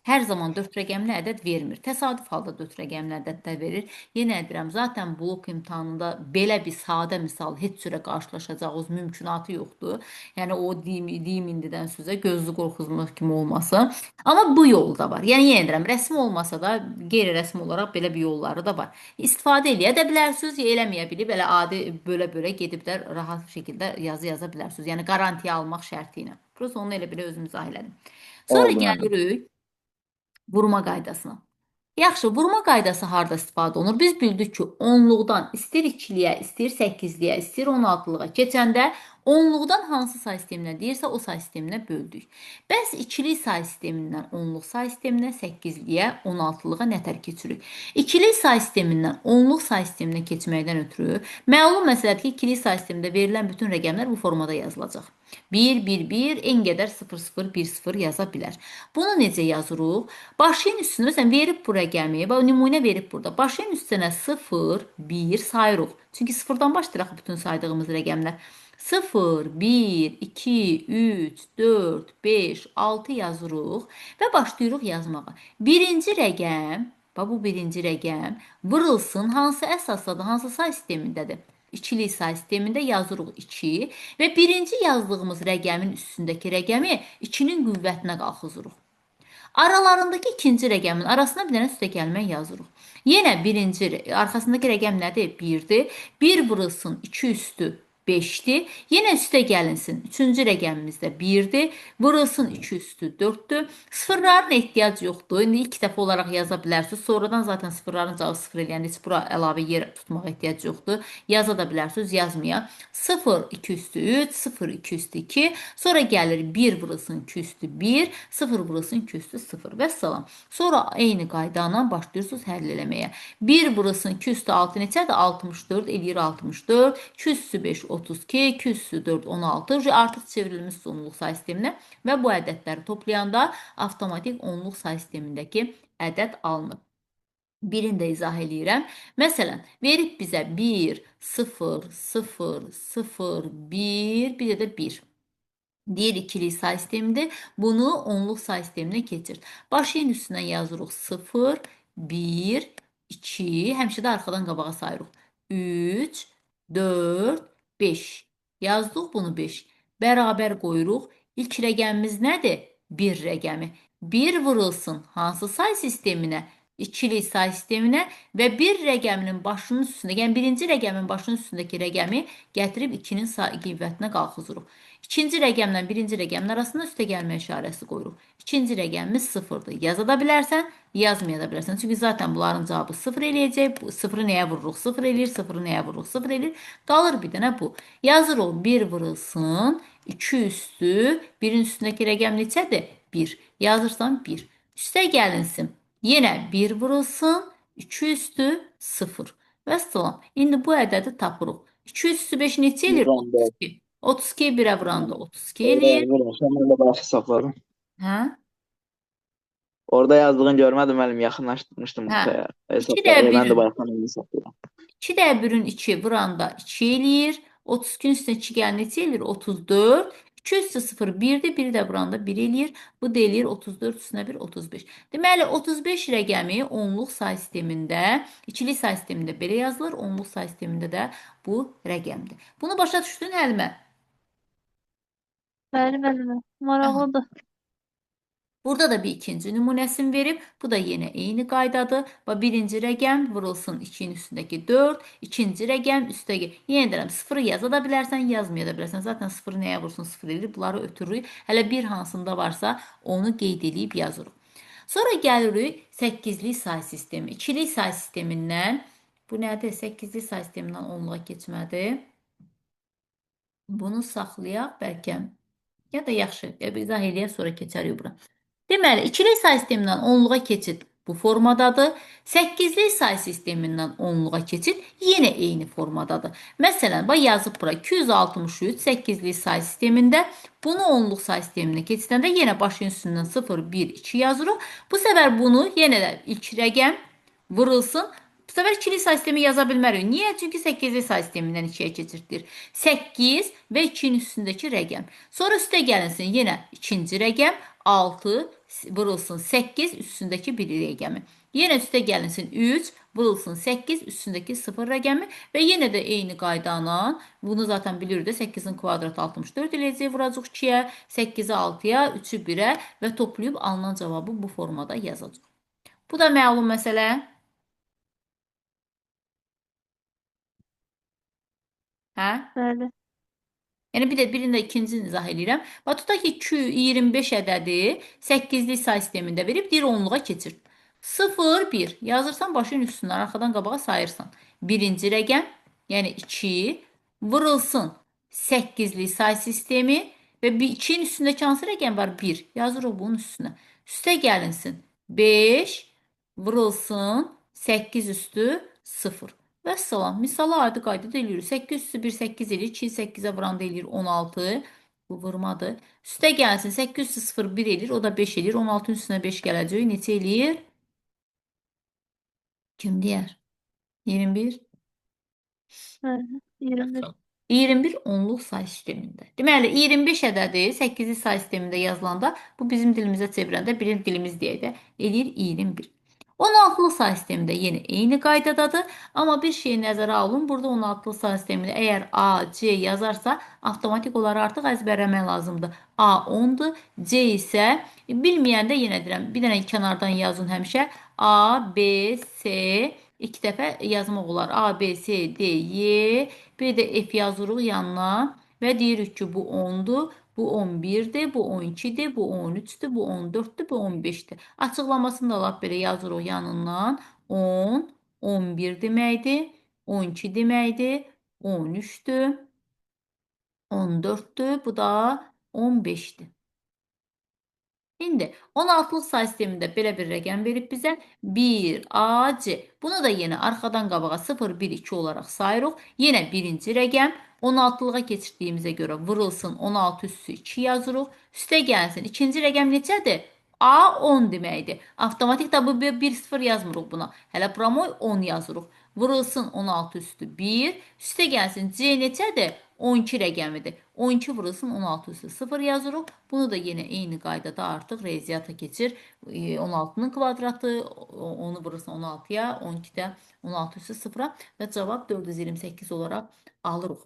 Hər zaman 4 rəqəmli ədəd vermir. Təsadüf halda 4 rəqəmli ədəd də verir. Yenə deyirəm, zaten blok imtahanında belə bir sadə misal heç cürə qarşılaşacağınız mümkünatı yoxdur. Yəni o deyim indidən sizə gözlü qorxuzmaq kimi olmasın. Amma bu yol da var. Yəni yenə deyirəm, rəsmi olmasa da qeyri-rəsmi olaraq belə bir yolları da var. İstifadə eləyə də bilərsiniz, ya eləməyə bilib belə adi bölə-bölə gedib də rahat şəkildə yazı yaza bilərsiniz. Yəni qarantiya almaq şərti ilə. Prosta onu elə belə özüm izah elədim. Sonra Oldu müəllim. gəlirik vurma qaydasına. Yaxşı, vurma qaydası harda istifadə olunur? Biz bildik ki, onluqdan istəyir 2-liyə, istəyir 8-liyə, istəyir 16-lığa keçəndə onluqdan hansı say sisteminə deyirsə o say sisteminə böldük. Bəs ikili say sistemindən onluq say sisteminə, 8-liyə, 16-lığa nətər keçirik? İkili say sistemindən onluq say sisteminə keçməkdən ötürü məlum məsələdir ki, ikili say sistemində verilən bütün rəqəmlər bu formada yazılacaq. 1, 1, 1, en qədər 0, 0, 1, 0 yaza bilər. Bunu necə yazırıq? Başın üstünə, məsələn, verib bu rəqəmi, nümunə verib burada. Başın üstünə 0, 1 sayırıq. Çünki 0-dan başlayırıq bütün saydığımız rəqəmlər. 0, 1, 2, 3, 4, 5, 6 yazırıq və başlayırıq yazmağa. Birinci rəqəm, bu birinci rəqəm vurulsun hansı əsasdadır, hansı say sistemindədir? İkili say sistemində yazırıq 2 və birinci yazdığımız rəqəmin üstündəki rəqəmi 2-nin qüvvətinə qalxızırıq. Aralarındakı ikinci rəqəmin arasına bir dənə üstəgəlmə yazırıq. Yenə birinci, arxasındakı rəqəm nədir? 1-dir. 1 vurulsun 2 üstü 5-dir. Yenə üstə gəlinsin. Üçüncü rəqəmimiz də 1-dir. Vurulsun 2 üstü 4-dür. Sıfırların ehtiyac yoxdur. İndi ilk dəfə olaraq yaza bilərsiniz. Sonradan zaten sıfırların cavabı sıfır eləyəndə heç bura əlavə yer tutmağa ehtiyac yoxdur. Yaza da bilərsiniz, yazmaya. 0, 2 üstü 3, 0, 2 üstü 2. Sonra gəlir 1 vurulsun 2 üstü 1, 0 vurulsun 2 üstü 0 və salam. Sonra eyni qaydayla başlayırsınız həll eləməyə. 1 vurulsun 2 üstü 6 neçədir? 64 eləyir 64. 2 üstü 5 32, 2 üstü 4 16. Artıq çevrilmiş onluq say sisteminə və bu ədədləri toplayanda avtomatik onluq say sistemindəki ədəd alınır. Birini də izah eləyirəm. Məsələn, verib bizə 1, 0, 0, 0, 1, bir də 1. Deyir ikili say sistemidir. Bunu onluq say sisteminə keçir. Başın üstünə yazırıq 0, 1, 2, həmişə də arxadan qabağa sayırıq. 3, 4, 5. Yazdıq bunu 5. Bərabər qoyuruq. İlk rəqəmimiz nədir? 1 rəqəmi. 1 vurulsun hansı say sisteminə? İkili say sisteminə və 1 rəqəminin başının üstündə, yəni birinci rəqəmin başının üstündəki rəqəmi gətirib 2-nin qüvvətinə qalxızırıq. İkinci rəqəmlə birinci rəqəmin arasında üstəgəlmə işarəsi qoyuruq. İkinci rəqəmimiz 0-dır. Yaza da bilərsən, yazmaya da bilərsən. Çünki zaten bunların cavabı 0 eləyəcək. 0-ı nəyə vururuq? 0 eləyir. 0-ı nəyə vururuq? 0 eləyir. Qalır bir dənə bu. Yazırıq 1 vurulsun. 2 üstü. 1-in üstündəki rəqəm neçədir? 1. Yazırsan 1. Üstə gəlinsin. Yenə 1 vurulsun. 2 üstü 0. Və salam. İndi bu ədədi tapırıq. 2 üstü 5 neçə eləyir? 32. 32 1'ə vuranda 32 eləyir. Mən də başı saxladım. Hə? Orada yazdığını görmədim, müəllim, yaxınlaşdırmışdım Hə. ortaya. İki də Mən də bir. bayaqdan onu saxlayıram. 2 də 1'in 2 vuranda 2 eləyir. 32'nin üstünə 2 gəl neçə eləyir? 34. 2 üstü 0 1'dir. 1 də vuranda 1 eləyir. Bu da eləyir 34 üstünə 1 35. Deməli 35 rəqəmi onluq say sistemində, ikili say sistemində belə yazılır. Onluq say sistemində də bu rəqəmdir. Bunu başa düşdün Həlimə? Bəli, bəli. Maraqlıdır. Burada da bir ikinci nümunəsini verib. Bu da yenə eyni qaydadır. Birinci rəqəm vurulsun 2'nin üstündəki 4. İkinci rəqəm üstəki. Yenə deyirəm 0'ı yaza da bilərsən, yazmaya da bilərsən. Zaten 0'ı nəyə vursun 0 eləyir. Bunları ötürürük. Hələ bir hansında varsa onu qeyd edib yazırıq. Sonra gəlirik 8'li say sistemi. İkili say sistemindən bu nədir? 8'li say sistemindən 10'luğa keçmədir. Bunu saxlayaq bəlkə. Ya da yaxşı, izah eləyək, sonra keçərik bura. Deməli, ikili say sistemindən onluğa keçid bu formadadır. 8'li say sistemindən onluğa keçid yenə eyni formadadır. Məsələn, yazıb bura 263 8'li say sistemində. Bunu onluq say sisteminə keçidəndə yenə başın üstündən 0, 1, 2 yazırıq. Bu səfər bunu yenə də ilk rəqəm vurulsun. Bu səfər ikili say sistemi yaza bilmərik. Niyə? Çünki 8'li say sistemindən 2'yə keçirdir. 8 və 2'nin üstündəki rəqəm. Sonra üstə gəlinsin yenə ikinci rəqəm 6, vurulsun 8 üstündəki 1 rəqəmi. Yenə üstə gəlinsin 3, vurulsun 8 üstündəki 0 rəqəmi və yenə də eyni qaydana, bunu zaten bilirdi, 8-in kvadratı 64 eləyəcək, vuracaq 2-yə, 8-i 6-ya, 3-ü 1-ə və toplayıb alınan cavabı bu formada yazacaq. Bu da məlum məsələ. Hə? Bəli. Yəni bir də birində ikincini izah edirəm. Və tutaq ki, 25 ədədi 8-lik say sistemində verib, deyir onluğa keçir. 0, 1. Yazırsan başın üstündən, arxadan qabağa sayırsan. Birinci rəqəm, yəni 2, vurulsun 8-lik say sistemi və 2-nin üstündəki hansı rəqəm var? 1. Yazırıq bunun üstünə. Üstə gəlinsin 5, vurulsun 8 üstü 0. Vəssalam. Misalı adi qaydada eləyirik. 8 üstü 1, 8 eləyir. 2-yi 8-ə vuranda eləyir 16. Bu vurmadır. Üstə gəlsin. 8 üstü 0, 1 eləyir. O da 5 eləyir. 16-ın üstünə 5 gələcək. Neçə eləyir? Kim deyər? 21. Bəli. 21. 21 onluq say sistemində. Deməli, 25 ədədi 8-li say sistemində yazılanda, bu bizim dilimizə çevirəndə, bizim dilimiz deyək də, eləyir 21. 16-lıq say sistemində yenə eyni qaydadadır. Amma bir şeyi nəzərə alın. Burada 16-lıq say sistemində əgər A, C yazarsa, avtomatik olaraq artıq əzbərləmək lazımdır. A 10-dur, C isə bilməyəndə yenə deyirəm, bir dənə kənardan yazın həmişə. A, B, C, 2 dəfə yazmaq olar. A, B, C, D, Y, bir də F yazırıq yanına və deyirik ki, bu 10-dur. Bu 11'dir, bu 12'dir, bu 13'dür, bu 14'dür, bu 15'dir. Açıqlamasını da lap belə yazırıq yanından. 10, 11 deməkdir, 12 deməkdir, 13'dür, 14'dür, bu da 15'dir. İndi 16-lıq say sistemində belə bir rəqəm verib bizə 1, A, C. Bunu da yenə arxadan qabağa 0, 1, 2 olaraq sayırıq. Yenə birinci rəqəm 16-lığa keçirdiyimizə görə vurulsun 16 üstü 2 yazırıq. Üstə gəlsin. İkinci rəqəm neçədir? A 10 deməkdir. Avtomatik da bu 1, 0 yazmırıq buna. Hələ promoy 10 yazırıq. Vurulsun 16 üstü 1. Üstə gəlsin. C neçədir? 12 rəqəmidir. 12 vurulsun 16 üstü 0 yazırıq. Bunu da yenə eyni qaydada artıq riyaziyyata keçir. 16-nın kvadratı, onu vurursun 16-ya, 12-də 16 üstü 0-a və cavab 428 olaraq alırıq.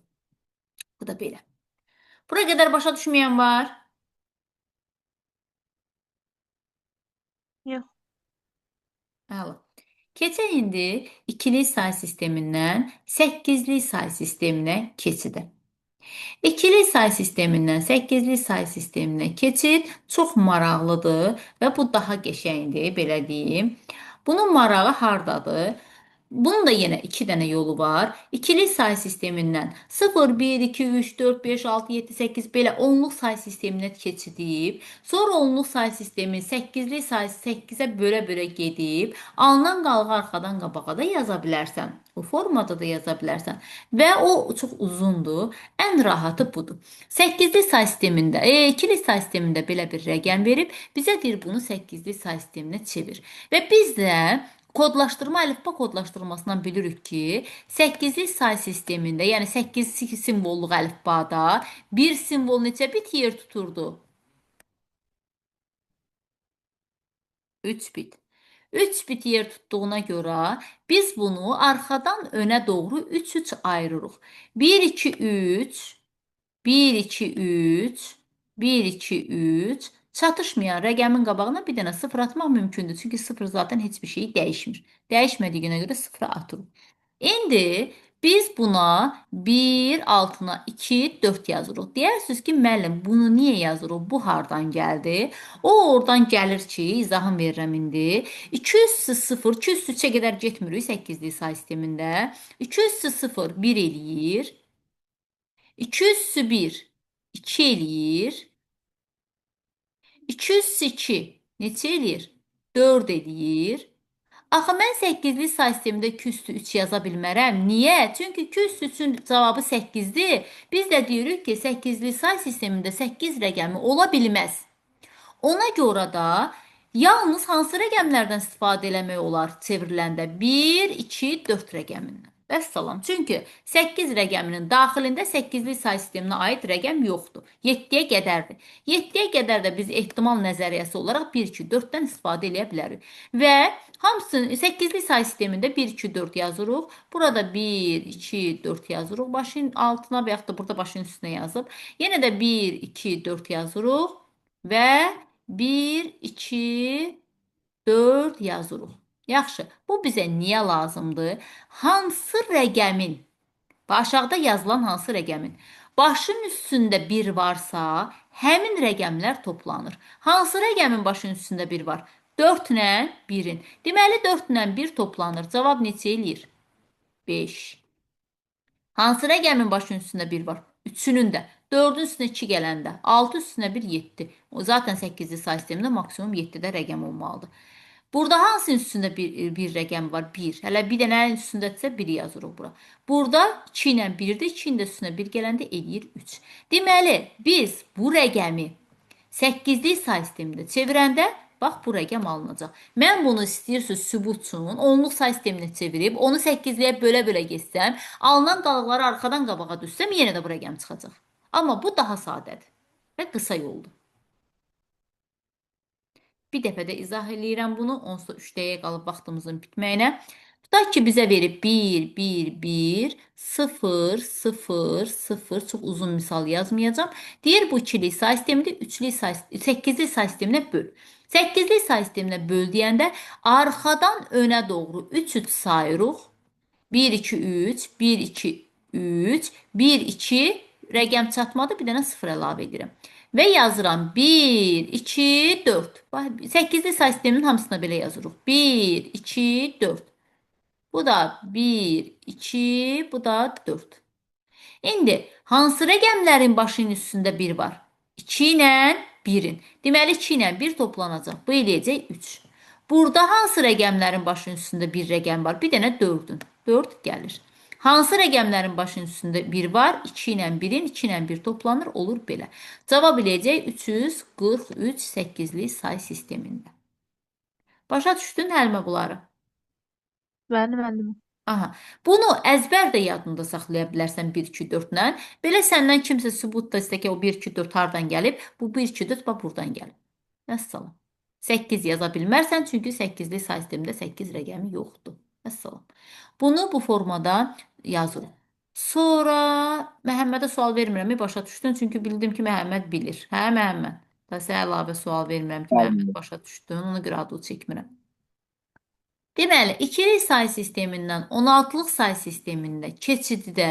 Bu da belə. Buraya qədər başa düşməyən var? Yox. Əla. Keçək indi ikili say sistemindən 8-li say sisteminə keçidə. İkili say sistemindən 8-li say sisteminə keçid çox maraqlıdır və bu daha qəşəngdir, belə deyim. Bunun marağı hardadır? Bunun da yenə 2 dənə yolu var. İkili say sistemindən 0, 1, 2, 3, 4, 5, 6, 7, 8 belə onluq say sisteminə keçidib, sonra onluq say sistemi 8-li say 8-ə bölə-bölə gedib, alınan qalğı arxadan qabağa da yaza bilərsən. Bu formada da yaza bilərsən. Və o çox uzundur. Ən rahatı budur. 8-li say sistemində, ikili say sistemində belə bir rəqəm verib, bizə deyir bunu 8-li say sisteminə çevir. Və biz də kodlaşdırma, əlifba kodlaşdırmasından bilirik ki, 8-li say sistemində, yəni 8 simvolluq əlifbada bir simvol neçə bit yer tuturdu? 3 bit. 3 bit yer tutduğuna görə biz bunu arxadan önə doğru 3-3 ayırırıq. 1, 2, 3, 1, 2, 3, 1, 2, 3. Çatışmayan rəqəmin qabağına bir dənə 0 atmaq mümkündür. Çünki 0 zaten heç bir şey dəyişmir. Dəyişmədiyinə görə 0 atırıq. İndi biz buna 1 altına 2, 4 yazırıq. Deyirsiniz ki, müəllim, bunu niyə yazırıq? Bu hardan gəldi? O oradan gəlir ki, izahını verirəm indi. 2 üstü 0, 2 üstü 3-ə qədər getmirik 8-lik say sistemində. 2 üstü 0, 1 eləyir. 2 üstü 1, 2 eləyir. 2 üstü 2 neçə eləyir? 4 eləyir. Axı mən 8-li say sistemində 2 üstü 3 yaza bilmərəm. Niyə? Çünki 2 üstü 3-ün cavabı 8-dir. Biz də deyirik ki, 8-li say sistemində 8 rəqəmi ola bilməz. Ona görə də yalnız hansı rəqəmlərdən istifadə eləmək olar çevriləndə? 1, 2, 4 rəqəmindən. Vəssalam. Çünki 8 rəqəminin daxilində 8-li say sisteminə aid rəqəm yoxdur. 7-yə qədərdir. 7-yə qədər də biz ehtimal nəzəriyyəsi olaraq 1, 2, 4-dən istifadə edə bilərik. Və hamısını 8-li say sistemində 1, 2, 4 yazırıq. Burada 1, 2, 4 yazırıq. Başın altına və yaxud da burada başın üstünə yazıb. Yenə də 1, 2, 4 yazırıq və 1, 2, 4 yazırıq. Yaxşı, bu bizə niyə lazımdır? Hansı rəqəmin, aşağıda yazılan hansı rəqəmin başın üstündə 1 varsa, həmin rəqəmlər toplanır. Hansı rəqəmin başın üstündə 1 var? 4 ilə 1-in. Deməli 4 ilə 1 toplanır. Cavab neçə eləyir? 5. Hansı rəqəmin başının üstündə 1 var? 3-ünün də. 4-ün üstünə 2 gələndə. 6 üstünə 1, 7. O zaten 8-li say sistemində maksimum 7-də rəqəm olmalıdır. Burada hansının üstündə bir rəqəm var? 1. Hələ bir dənənin üstündədirsə 1 yazırıq bura. Burada 2 ilə 1-dir. 2-nin də üstünə 1 gələndə eləyir 3. Deməli, biz bu rəqəmi 8-li say sistemində çevirəndə bax bu rəqəm alınacaq. Mən bunu istəyirsiniz sübut üçün onluq say sisteminə çevirib onu 8-liyə bölə-bölə geçsəm, alınan qalıqları arxadan qabağa düşsəm yenə də bu rəqəm çıxacaq. Amma bu daha sadədir və qısa yoldur. Bir dəfə də izah eləyirəm bunu. Onsuz da 3 dəqiqə qalıb vaxtımızın bitməyinə. Tutaq ki, bizə verib 1, 1, 1, 0, 0, 0. Çox uzun misal yazmayacağım. Deyir bu ikili say sistemidir. 8-li say sisteminə böl. 8-li say sisteminə böl deyəndə arxadan önə doğru 3 sayırıq. 1, 2, 3, 1, 2, 3, 1, 2 rəqəm çatmadı. Bir dənə 0 əlavə edirəm. Və yazıram 1, 2, 4. 8-li say sisteminin hamısına belə yazırıq. 1, 2, 4. Bu da 1, 2, bu da 4. İndi hansı rəqəmlərin başının üstündə 1 var? 2 ilə 1-in. Deməli 2 ilə 1 toplanacaq. Bu eləyəcək 3. Burada hansı rəqəmlərin başının üstündə 1 rəqəm var? Bir dənə 4-ün. 4 gəlir. Hansı rəqəmlərin başının üstündə 1 var? 2 ilə 1-in, 2 ilə 1 toplanır, olur belə. Cavab eləyəcək 343 8-li say sistemində. Başa düşdün həlmə bunları? Bəli, müəllimə. Aha. Bunu əzbər də yadında saxlaya bilərsən 1, 2, 4-lə. Belə səndən kimsə sübut da istə ki, o 1, 2, 4 hardan gəlib? Bu 1, 2, 4 bax buradan gəlib. Vəssalam. 8 yaza bilmərsən, çünki 8-li say sistemində 8 rəqəmi yoxdur. Vəssalam. Bunu bu formada yazırıq. Sonra Məhəmmədə sual vermirəm, başa düşdün? Çünki bildim ki, Məhəmməd bilir. Hə, Məhəmməd? Da sən əlavə sual vermirəm ki, Məhəmməd başa düşdün, ona görə adını çəkmirəm. Deməli, ikili say sistemindən 16-lıq say sistemində keçiddə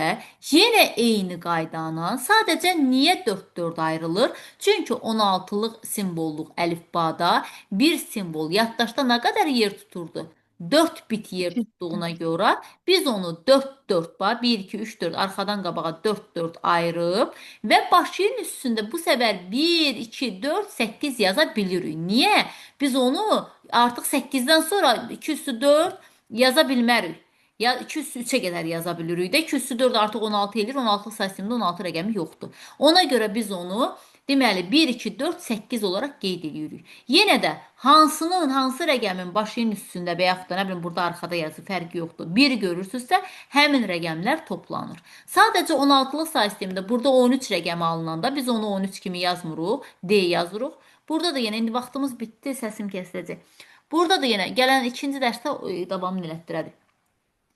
yenə eyni qaydanla sadəcə niyə 4-4 ayrılır? Çünki 16-lıq simvolluq əlifbada bir simvol yaddaşda nə qədər yer tuturdu? 4 bit yer tutduğuna görə biz onu 4-4 var, 1, 2, 3, 4 arxadan qabağa 4-4 ayırıb və başının üstündə bu səfər 1, 2, 4, 8 yaza bilirik. Niyə? Biz onu artıq 8-dən sonra 2 üstü 4 yaza bilmərik. Ya 2 üstü 3-ə qədər yaza bilirik də. 2 üstü 4 artıq 16 edir. 16 say sistemində 16 rəqəmi yoxdur. Ona görə biz onu deməli 1, 2, 4, 8 olaraq qeyd edirik. Yenə də hansı rəqəmin başının üstündə və yaxud da nə bilim burada arxada yazı fərqi yoxdur. 1 görürsünüzsə, həmin rəqəmlər toplanır. Sadəcə 16-lıq say sistemində burada 13 rəqəmi alınanda biz onu 13 kimi yazmırıq, D yazırıq. Burada da yenə indi vaxtımız bitdi, səsim kəsiləcək. Burada da yenə gələn ikinci dərsdə davamını elətdirərik.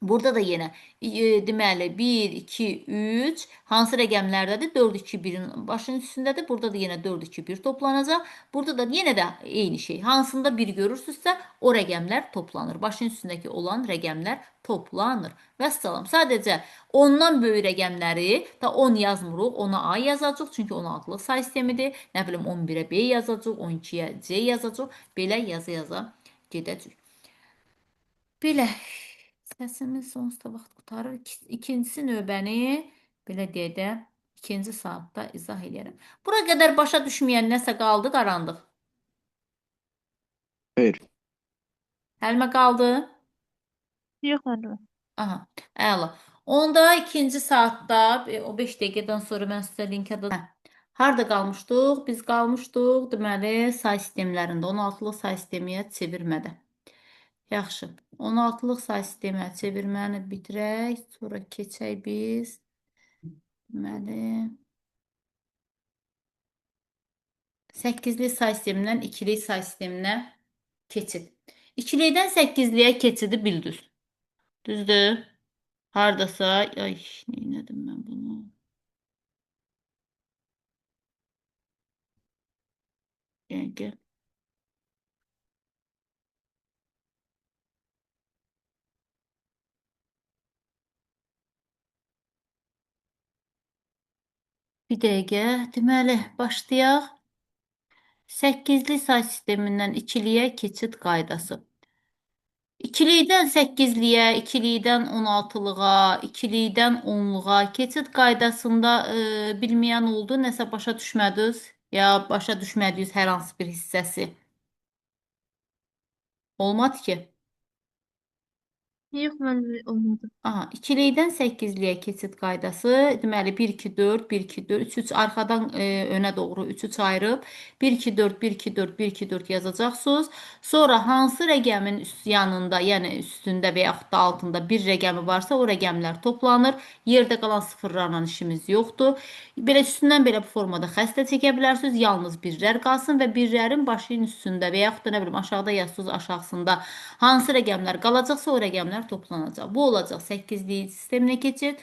Burada da yenə deməli 1, 2, 3 hansı rəqəmlərdədir? 4, 2, 1-in başının üstündədir. Burada da yenə 4, 2, 1 toplanacaq. Burada da yenə də eyni şey. Hansında 1 görürsünüzsə o rəqəmlər toplanır. Başın üstündəki olan rəqəmlər toplanır. Vəssalam. Sadəcə ondan böyük rəqəmləri da 10 yazmırıq. Ona A yazacaq. Çünki 16-lıq say sistemidir. Nə bilim 11-ə B yazacaq. 12-yə C yazacaq. Belə yaza-yaza gedəcək. Belə səsimiz onsuz da vaxt qutarır. İkincisi növbəni belə deyək də ikinci saatda izah edərəm. Bura qədər başa düşməyən nəsə qaldı qarandıq. Xeyr. Həlmə qaldı? Yox, müəllimə. Aha, əla. Onda ikinci saatda o 5 dəqiqədən sonra mən sizə link atacağım. Harda qalmışdıq? Biz qalmışdıq deməli say sistemlərində 16-lıq say sistemiyə çevirmədə. Yaxşı. 16-lıq say sisteminə çevirməni bitirək. Sonra keçək biz. Deməli, 8-lik say sistemindən 2-lik say sisteminə keçid. 2-likdən 8-liyə keçidi bildiniz. Düzdür? Hardasa, ay, neylədim mən bunu? Dəqiqə. Bir dəqiqə. Deməli, başlayaq. 8-lik say sistemindən 2-liyə keçid qaydası. 2-likdən 8-liyə, 2-likdən 16-lığa, 2-likdən 10-luğa keçid qaydasında bilməyən oldu, nəsə başa düşmədiniz, ya başa düşmədiniz hər hansı bir hissəsi. Olmadı ki. Yox, müəllim, olmadı. Aha, 2-likdən 8-liyə keçid qaydası. Deməli 1 2 4 1 2 4 3 3 arxadan önə doğru 3 3 ayırıb 1 2 4 1 2 4 1 2 4 yazacaqsınız. Sonra hansı rəqəmin üst yanında, yəni üstündə və yaxud da altında bir rəqəmi varsa, o rəqəmlər toplanır. Yerdə qalan sıfırlarla işimiz yoxdur. Belə üstündən belə bu formada xəstə çəkə bilərsiniz. Yalnız birlər qalsın və birlərin başının üstündə və yaxud da nə bilim aşağıda yazsınız, aşağısında hansı rəqəmlər qalacaqsa o rəqəmlər toplanacaq. Bu olacaq 8-lik sisteminə keçid.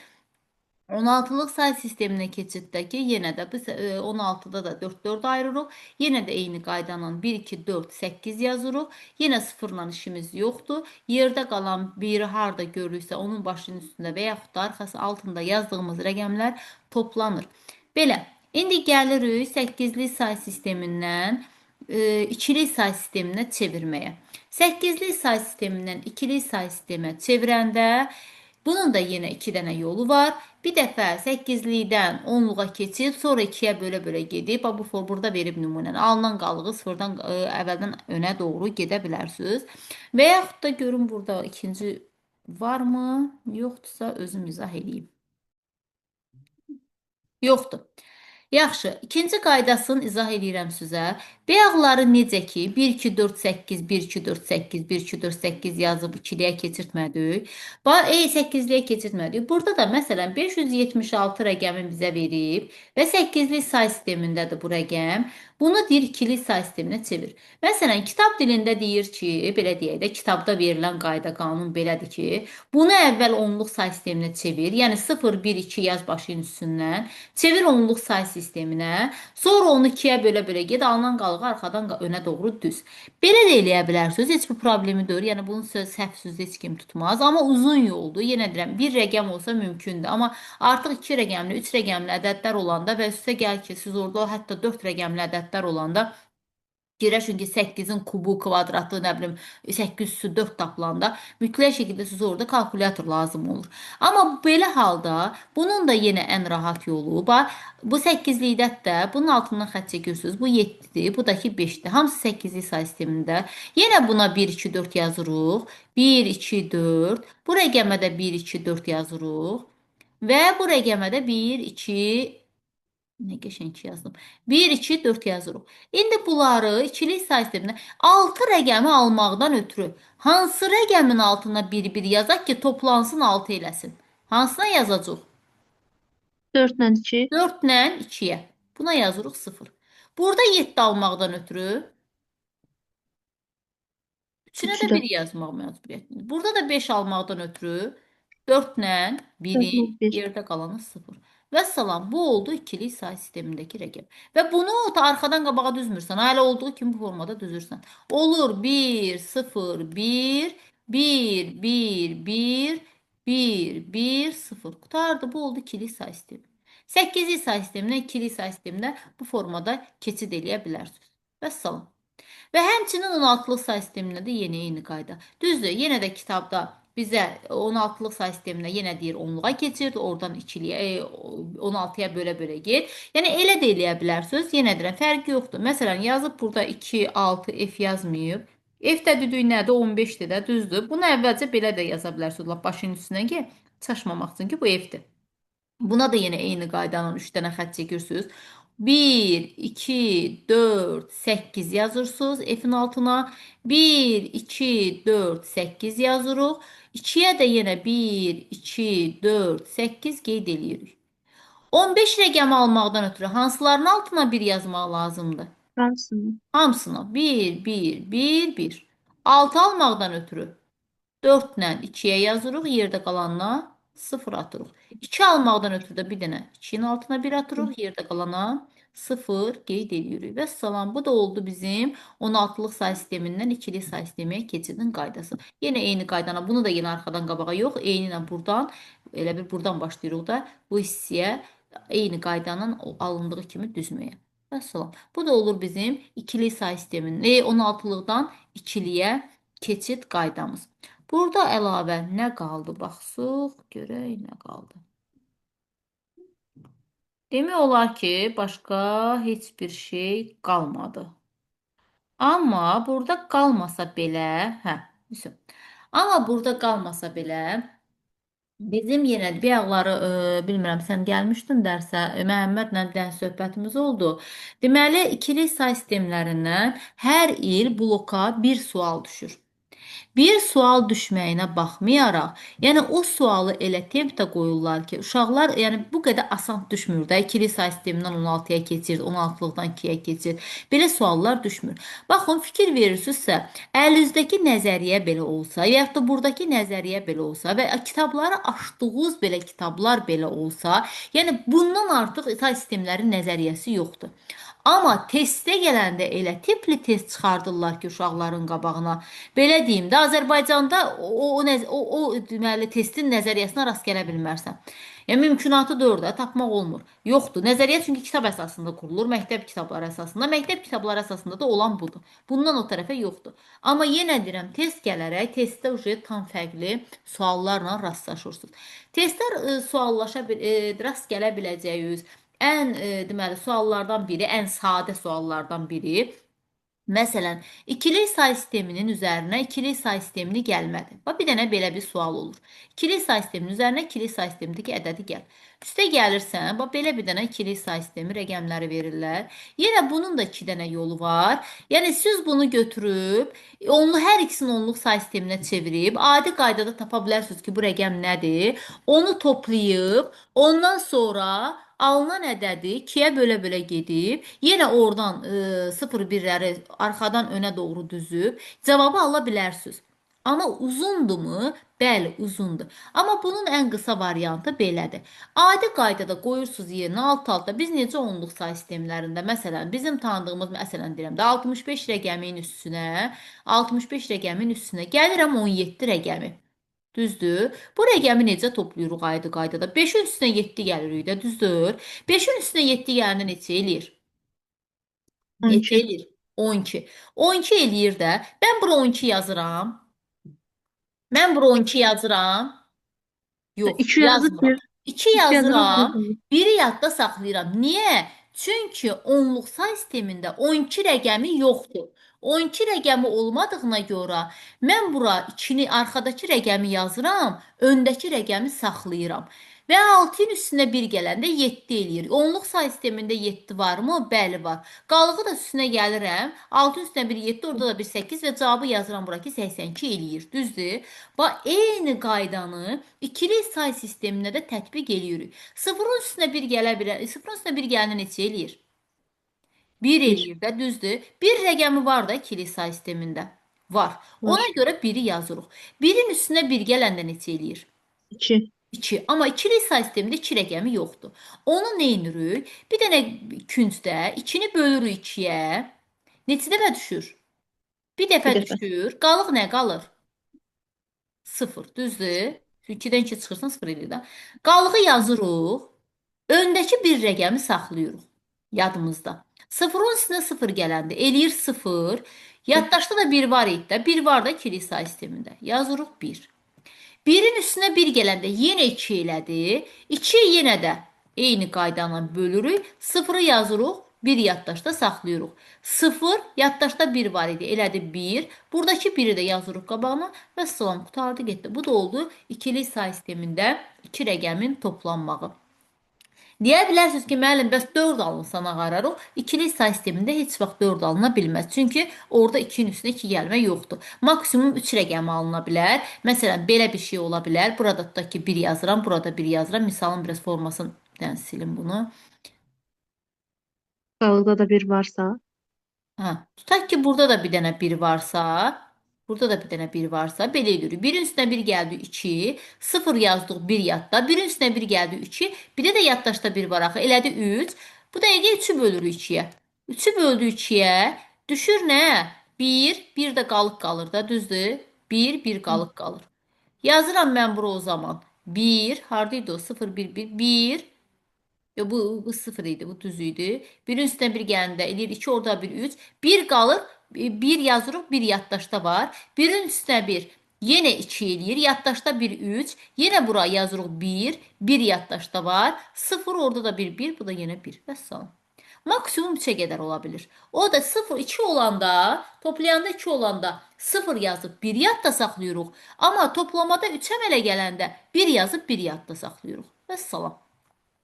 16-lıq say sisteminə keçiddəki yenə də biz 16-da da 4-4 ayırırıq. Yenə də eyni qaydanla 1 2 4 8 yazırıq. Yenə sıfırla işimiz yoxdur. Yerdə qalan biri harda görürüksə onun başının üstündə və yaxud da arxası altında yazdığımız rəqəmlər toplanır. Belə, indi gəlirik 8-lik say sistemindən 2-lik say sisteminə çevirməyə. 8-lik say sistemindən 2-lik say sistemə çevirəndə bunun da yenə 2 dənə yolu var. Bir dəfə 8-likdən 10-luğa keçib, sonra 2-yə bölə-bölə gedib, bu burada verib nümunəni. Alınan qalığı sıfırdan əvvəldən önə doğru gedə bilərsiniz. Və yaxud da görün burada ikinci varmı? Yoxdursa özüm izah edeyim. Yoxdur. Yaxşı, ikinci qaydasını izah edirəm sizə. Bayaqları necə ki 1 2 4 8 1 2 4 8 1 2 4 8 yazıb 2-liyə keçirtmədik. 8-liyə keçirtmədik. Burada da məsələn 576 rəqəmi bizə verib və 8-lik say sistemindədir bu rəqəm. Bunu deyir 2-lik say sisteminə çevir. Məsələn, kitab dilində deyir ki, belə deyək də, kitabda verilən qayda qanun belədir ki, bunu əvvəl 10-luq say sisteminə çevir. Yəni 0 1 2 yaz başının üstündən. Çevir 10-luq say sisteminə. Sonra onu 2-yə bölə-bölə get, alınan qalığı arxadan önə doğru düz. Belə də eləyə bilərsiniz. Heç bir problemi deyil. Yəni bunun səhv sözü heç kim tutmaz. Amma uzun yoldur. Yenə deyirəm, bir rəqəm olsa mümkündür. Amma artıq 2 rəqəmli, 3 rəqəmli ədədlər olanda və üstə gəl ki, siz orada hətta 4 rəqəmli ədədlər olanda Fikirləşin ki, 8-in kubu, kvadratı, nə bilim, 8/4 tapılanda mütləq şəkildə sizə orada kalkulyator lazım olur. Amma belə halda bunun da yenə ən rahat yolu var. Bu 8-likdə də bunun altından xətt çəkirsiniz. Bu 7-dir, bu da ki 5-dir. Hamısı 8-lik say sistemində. Yenə buna 1 2 4 yazırıq. 1 2 4. Bu rəqəmə də 1 2 4 yazırıq. Və bu rəqəmə də 1 2 nə qəşəng yazdım. 1 2 4 yazırıq. İndi bunları ikilik say sisteminə 6 rəqəmi almaqdan ötürü hansı rəqəmin altına 1 1 yazaq ki, toplansın 6 eləsin? Hansına yazacaq? 4 ilə 2. 4 ilə 2-yə. Buna yazırıq 0. Burada 7 almaqdan ötürü 3-ünə də 1 yazmaq məcburiyyətində. Burada da 5 almaqdan ötürü 4 ilə 1-in 1. yerdə qalanı 0. Vəssalam, bu oldu ikilik say sistemindəki rəqəm. Və bunu da arxadan qabağa düzmürsən. Hələ olduğu kimi bu formada düzürsən. Olur 1 0 1 1 1 1 1 1 0. Qutardı. Bu oldu ikilik say sistemi. 8-lik say sisteminə, ikilik say sisteminə bu formada keçid eləyə bilərsiniz. Vəssalam. Və həmçinin 16-lıq say sisteminə də eyni qayda. Düzdür, yenə də kitabda bizə 16-lıq say sisteminə yenə deyir 10-luğa keçir, oradan 2-liyə, 16-ya bölə-bölə get. Yəni elə də eləyə bilərsiniz. Yenə deyirəm, fərqi yoxdur. Məsələn, yazıb burada 2 6 F yazmayıb. F də düdüyü nədir? 15-dir də, düzdür. Bunu əvvəlcə belə də yaza bilərsiniz, lap başının üstünə ki, çaşmamaq üçün ki, bu F-dir. Buna da yenə eyni qaydanın 3 dənə xətt çəkirsiniz. 1, 2, 4, 8 yazırsınız F'in altına. 1, 2, 4, 8 yazırıq. 2-yə də yenə 1, 2, 4, 8 qeyd edirik. 15 rəqəmi almaqdan ötürü hansıların altına 1 yazmaq lazımdır? Hamısını. Hamısına 1, 1, 1, 1. 6 almaqdan ötürü 4 ilə 2-yə yazırıq, yerdə qalanına 0 atırıq. 2 almaqdan ötürü də bir dənə 2-nin altına 1 atırıq, yerdə qalana 0 qeyd edirik. Və salam, bu da oldu bizim 16-lıq say sistemindən ikili say sistemiyə keçidin qaydası. Yenə eyni qaydana, bunu da yenə arxadan qabağa yox, eyni ilə buradan, elə bir buradan başlayırıq da bu hissəyə eyni qaydanın alındığı kimi düzməyə. Və salam. Bu da olur bizim ikili say sisteminin 16-lıqdan ikiliyə keçid qaydamız. Burada əlavə nə qaldı? Baxsıq, görək nə qaldı. Demək olar ki, başqa heç bir şey qalmadı. Amma burada qalmasa belə, Amma burada qalmasa belə, bizim yenə bayaqları, bilmirəm, sən gəlmişdin dərsə, Məhəmmədlə bir söhbətimiz oldu. Deməli, ikili say sistemlərindən hər il bloka bir sual düşür. Bir sual düşməyinə baxmayaraq, yəni o sualı elə tempdə qoyurlar ki, uşaqlar yəni bu qədər asan düşmür də. İkili say sistemindən 16-ya keçir, 16-lıqdan 2-yə keçir. Belə suallar düşmür. Baxın, fikir verirsinizsə, əlinizdəki nəzəriyyə belə olsa, ya da buradakı nəzəriyyə belə olsa və kitabları açdığınız belə kitablar belə olsa, yəni bundan artıq say sistemlərin nəzəriyyəsi yoxdur. Amma testə gələndə elə tipli test çıxardırlar ki, uşaqların qabağına. Belə deyim də, Azərbaycanda o deməli testin nəzəriyyəsinə rast gələ bilmərsən. Yəni mümkünatı deyil də, tapmaq olmur. Yoxdur. Nəzəriyyə çünki kitab əsasında qurulur, məktəb kitabları əsasında. Məktəb kitabları əsasında da olan budur. Bundan o tərəfə yoxdur. Amma yenə deyirəm, test gələrək testdə tam fərqli suallarla rastlaşırsınız. Testlər rast gələ biləcəyiniz deməli suallardan biri, ən sadə suallardan biri. Məsələn, ikili say sisteminin üzərinə ikili say sistemini gəlmədi. Bax, bir dənə belə bir sual olur. İkili say sisteminin üzərinə ikili say sistemindəki ədədi gəl. Üstə gəlirsən, bax, belə bir dənə ikili say sistemi rəqəmləri verirlər. Yenə bunun da 2 dənə yolu var. Yəni, siz bunu götürüb, hər ikisini onluq say sisteminə çevirib, adi qaydada tapa bilərsiniz ki, bu rəqəm nədir? Onu toplayıb, ondan sonra alınan ədədi 2-yə bölə-bölə gedib, yenə oradan 0-1-ləri arxadan önə doğru düzüb, cavabı ala bilərsiniz. Amma uzundurmu? Bəli, uzundur. Amma bunun ən qısa variantı belədir. Adi qaydada qoyursunuz yerinə alt-alta. Biz necə onluq say sistemlərində, məsələn, bizim tanıdığımız, məsələn deyirəm də, 65 rəqəmin üstünə gəlirəm 17 rəqəmi. Düzdür? Bu rəqəmi necə toplayırıq adi qaydada? 5-in üstünə 7 gəlirik də, düzdür? 5-in üstünə 7 gələndə neçə eləyir? 12. Neçə eləyir? 12. 12 eləyir də. Mən bura 12 yazıram. Yox, 2 yazıb yazmıram. 2 yazırıq, yazıram, biri yadda saxlayıram. Niyə? Çünki onluq say sistemində 12 rəqəmi yoxdur. 12 rəqəmi olmadığına görə mən bura 2-ni, arxadakı rəqəmi yazıram, öndəki rəqəmi saxlayıram. Və 6-ın üstünə 1 gələndə 7 eləyir. Onluq say sistemində 7 varmı? Bəli, var. Qalığı da üstünə gəlirəm. 6-ın üstünə 1, 7, orada da bir 8 və cavabı yazıram bura ki, 82 eləyir. Düzdür? Bax, eyni qaydanı ikili say sisteminə də tətbiq eləyirik. 0-ın üstünə 1 gələ bilər. 0-ın üstünə 1 gələndə neçə eləyir? 1 eləyir də, düzdür? Bir rəqəmi var da ikili say sistemində. Var. Ona görə 1-i yazırıq. 1-in üstünə 1 gələndə neçə eləyir? 2. 2. Amma ikili say sistemində 2 rəqəmi yoxdur. Onu nə edirik? Bir dənə küncdə 2-ni bölürük 2-yə. Neçə dəfə düşür? Bir dəfə düşür. Qalıq nə qalır? 0. Düzdür? 2-dən 2 çıxırsan 0 eləyir də. Qalığı yazırıq. Öndəki bir rəqəmi saxlayırıq yadımızda. 0-ın üstünə 0 gələndə eləyir 0. Yaddaşda da 1 var idi də. 1 var da ikili say sistemində. Yazırıq 1. 1-in üstünə 1 gələndə yenə 2 elədi. 2 yenə də eyni qaydanla bölürük. 0-ı yazırıq, 1 yaddaşda saxlayırıq. 0, yaddaşda 1 var idi, elədi 1. Buradakı 1-i də yazırıq qabağına və salam, qutardı getdi. Bu da oldu ikili say sistemində 2 rəqəmin toplanmağı. Deyə bilərsiniz ki, müəllim, bəs 4 alınsa nə qararıq? İkili say sistemində heç vaxt 4 alına bilməz. Çünki orada 2-nin üstünə 2 gəlmə yoxdur. Maksimum 3 rəqəmi alına bilər. Məsələn, belə bir şey ola bilər. Burada tutaq ki, 1 yazıram, burada 1 yazıram. Misalın biraz formasını silim bunu. Qalıqda da bir varsa. Hə, tutaq ki, burada da bir dənə 1 varsa, burada da bir dənə 1 varsa, belə edirik. 1-in üstünə 1 gəldi 2, 0 yazdıq 1 yadda, 1-in üstünə 1 gəldi 2, bir də yaddaşda 1 var axı, elədi 3. Bu dəqiqə 3-ü bölürük 2-yə. 3-ü böldü 2-yə, düşür nə? 1, 1 də qalıq qalır da, düzdür? 1, 1 qalıq qalır. Yazıram mən bura o zaman. 1, hardaydı o? 0, 1, 1, 1. Yo, bu 0 idi, bu düz idi. Birin üstüne bir gələndə eləyir 2, orada bir 3. 1 qalır, 1 yazırıq, 1 yaddaşda var. Birin üstünə 1, yenə 2 eləyir. Yaddaşda 1, 3. Yenə bura yazırıq 1, 1 yaddaşda var. 0, orada da 1, 1, bu da yenə 1. Vəssalam. Maksimum 3'e qədər ola bilir. O da 0, 2 olanda, toplayanda 2 olanda 0 yazıb 1 yadda saxlayırıq. Amma toplamada 3 əmələ gələndə 1 yazıb 1 yadda saxlayırıq. Vəssalam.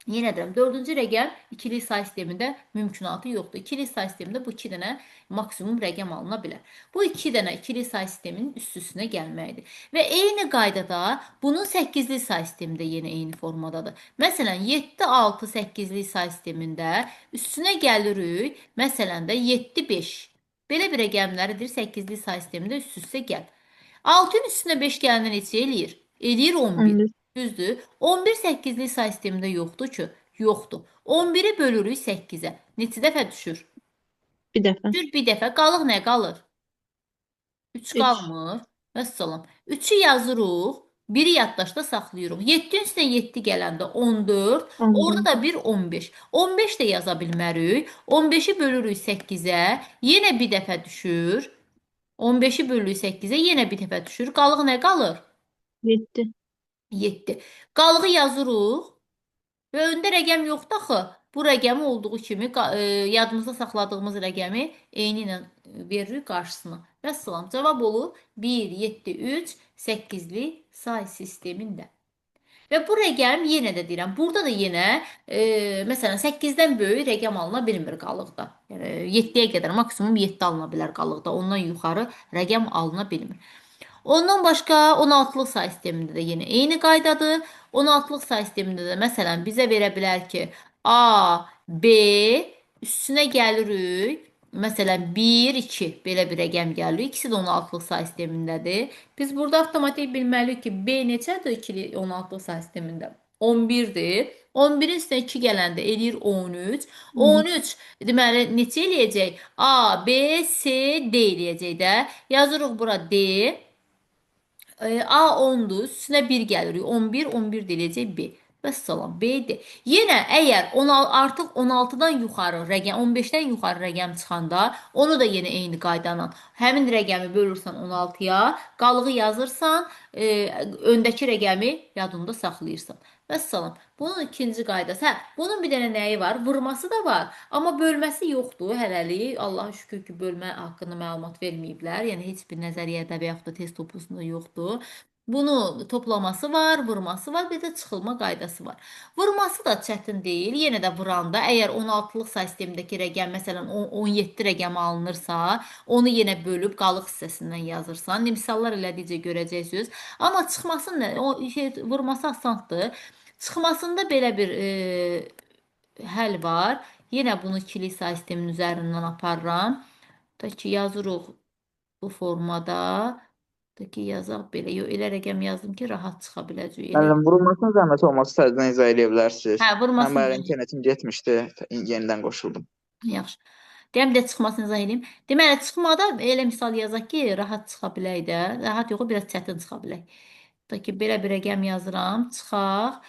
Yenə deyirəm, dördüncü rəqəm ikili say sistemində mümkünatı yoxdur. İkili say sistemində bu 2 dənə maksimum rəqəm alına bilər. Bu 2 dənə ikili say sisteminin üst-üstünə gəlməkdir. Və eyni qaydada bunun 8-li say sistemi də yenə eyni formadadır. Məsələn, 7, 6, 8-li say sistemində üstünə gəlirik. Məsələn də 7, 5. Belə bir rəqəmləridir 8-li say sistemində üst-üstə gəl. 6-ın üstünə 5 gələndə neçə eləyir? Eləyir 11. 11. Düzdür. 11 8-li say sistemində yoxdur ki. Yoxdur. 11-i bölürük 8-ə. Neçə dəfə düşür? Bir dəfə. Düşür bir dəfə. Qalıq nə qalır? 3 3. qalmır. Vəssalam. 3-ü yazırıq. 1-i yaddaşda saxlayırıq. 7-nin üstünə 7 gələndə 14. 14. Orada da bir 15. 15 də yaza bilmərik. 15-i bölürük 8-ə. Yenə bir dəfə düşür. 15-i bölürük 8-ə. Yenə bir dəfə düşür. Qalıq nə qalır? 7. 7. Qalığı yazırıq və öndə rəqəm yoxdur axı. Bu rəqəmi olduğu kimi yadımızda saxladığımız rəqəmi eyni ilə veririk qarşısına. Vəssalam. Cavab olur 1, 7, 3, 8-li say sistemində. Və bu rəqəm yenə də deyirəm, burada da yenə məsələn 8-dən böyük rəqəm alına bilmir qalıqda. Yəni 7-yə qədər maksimum 7 alına bilər qalıqda. Ondan yuxarı rəqəm alına bilmir. Ondan başqa 16-lıq say sistemində də yenə eyni qaydadır. 16-lıq say sistemində də məsələn bizə verə bilər ki, A, B üstünə gəlirik. Məsələn 1, 2 belə bir rəqəm gəlir. İkisi də 16-lıq say sistemindədir. Biz burada avtomatik bilməliyik ki, B neçədir 16-lıq say sistemində? 11-dir. 11-in üstünə 2 gələndə eləyir 13. 13 deməli neçə eləyəcək? A, B, C, D eləyəcək də. Yazırıq bura D. A 10'dur. Üstünə 1 gəlirik. 11, 11 deyiləcək B. Vəssalam, B-dir. Yenə əgər artıq 16-dan yuxarı rəqəm, 15-dən yuxarı rəqəm çıxanda, onu da yenə eyni qaydanla həmin rəqəmi bölürsən 16-ya, qalığı yazırsan, öndəki rəqəmi yadında saxlayırsan. Vəssalam. Bunun ikinci qaydası. Hə, bunun bir dənə nəyi var? Vurması da var. Amma bölməsi yoxdur hələlik. Allaha şükür ki, bölmə haqqında məlumat verməyiblər. Yəni heç bir nəzəriyyədə və yaxud da test topusunda yoxdur. Bunu toplaması var, vurması var, bir də çıxılma qaydası var. Vurması da çətin deyil. Yenə də vuranda, əgər 16-lıq say sistemindəki rəqəm, məsələn 17 rəqəmi alınırsa, onu yenə bölüb qalıq hissəsindən yazırsan. Misallar elədikcə görəcəksiniz. Amma çıxması nə? O vurması asandır. Çıxmasında belə bir həll var. Yenə bunu ikili say sisteminin üzərindən aparıram. Ta ki yazırıq bu formada. Ta ki yazaq belə. Yox, elə rəqəm yazdım ki, rahat çıxa biləcək. Müəllim, vurulmasına zəhmət olmasa təzədən izah edə bilərsiniz. Hə, Mən vurmasın. bayaq internetim getmişdi, yenidən qoşuldum. Yaxşı. Deyəm bir də çıxmasını izah edeyim. Deməli, çıxmada elə misal yazaq ki, rahat çıxa bilək də. Rahat yox, biraz çətin çıxa bilək. Ta ki, belə bir rəqəm yazıram. Çıxaq.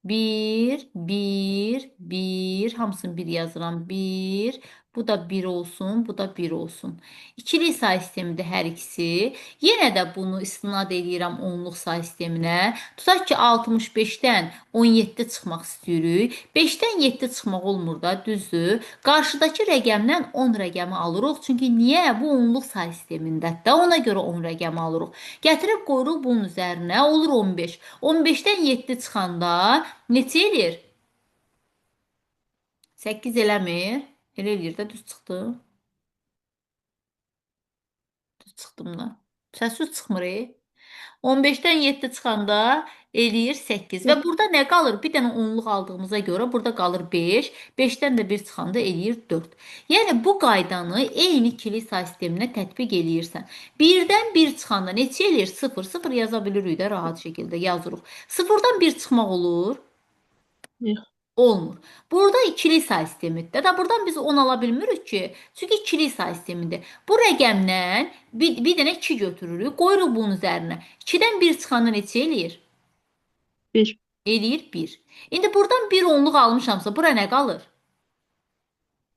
1, 1, 1. Hamısını 1 yazıram. 1. Bu da 1 olsun. Bu da 1 olsun. İkili say sistemidir hər ikisi. Yenə də bunu istinad edirəm onluq say sisteminə. Tutaq ki, 65-dən 17 çıxmaq istəyirik. 5-dən 7 çıxmaq olmur da, düzdür. Qarşıdakı rəqəmdən 10 rəqəmi alırıq. Çünki niyə? Bu onluq say sistemindədir də. Ona görə 10 rəqəmi alırıq. Gətirib qoyuruq bunun üzərinə. Olur 15. 15-dən 7 çıxanda neçə eləyir? 8 eləmir. Elə eləyir də düz çıxdı. Düz çıxdım da. Səssiz çıxmır. 15-dən 7 çıxanda eləyir 8. Və burada nə qalır? Bir dənə onluq aldığımıza görə burada qalır 5. 5-dən də 1 çıxanda eləyir 4. Yəni bu qaydanı eyni ikili say sisteminə tətbiq eləyirsən. 1-dən 1 çıxanda neçə eləyir? 0. 0 yaza bilirik də rahat şəkildə yazırıq. 0-dan 1 çıxmaq olur? Yox. Olmur. Burada ikili say sistemidir. Da buradan biz 10 ala bilmirik ki. Çünki ikili say sistemidir. Bu rəqəmdən bir dənə 2 götürürük. Qoyuruq bunun üzərinə. 2-dən 1 çıxanda neçə eləyir? 1. Eləyir 1. İndi buradan 1 onluq almışamsa bura nə qalır?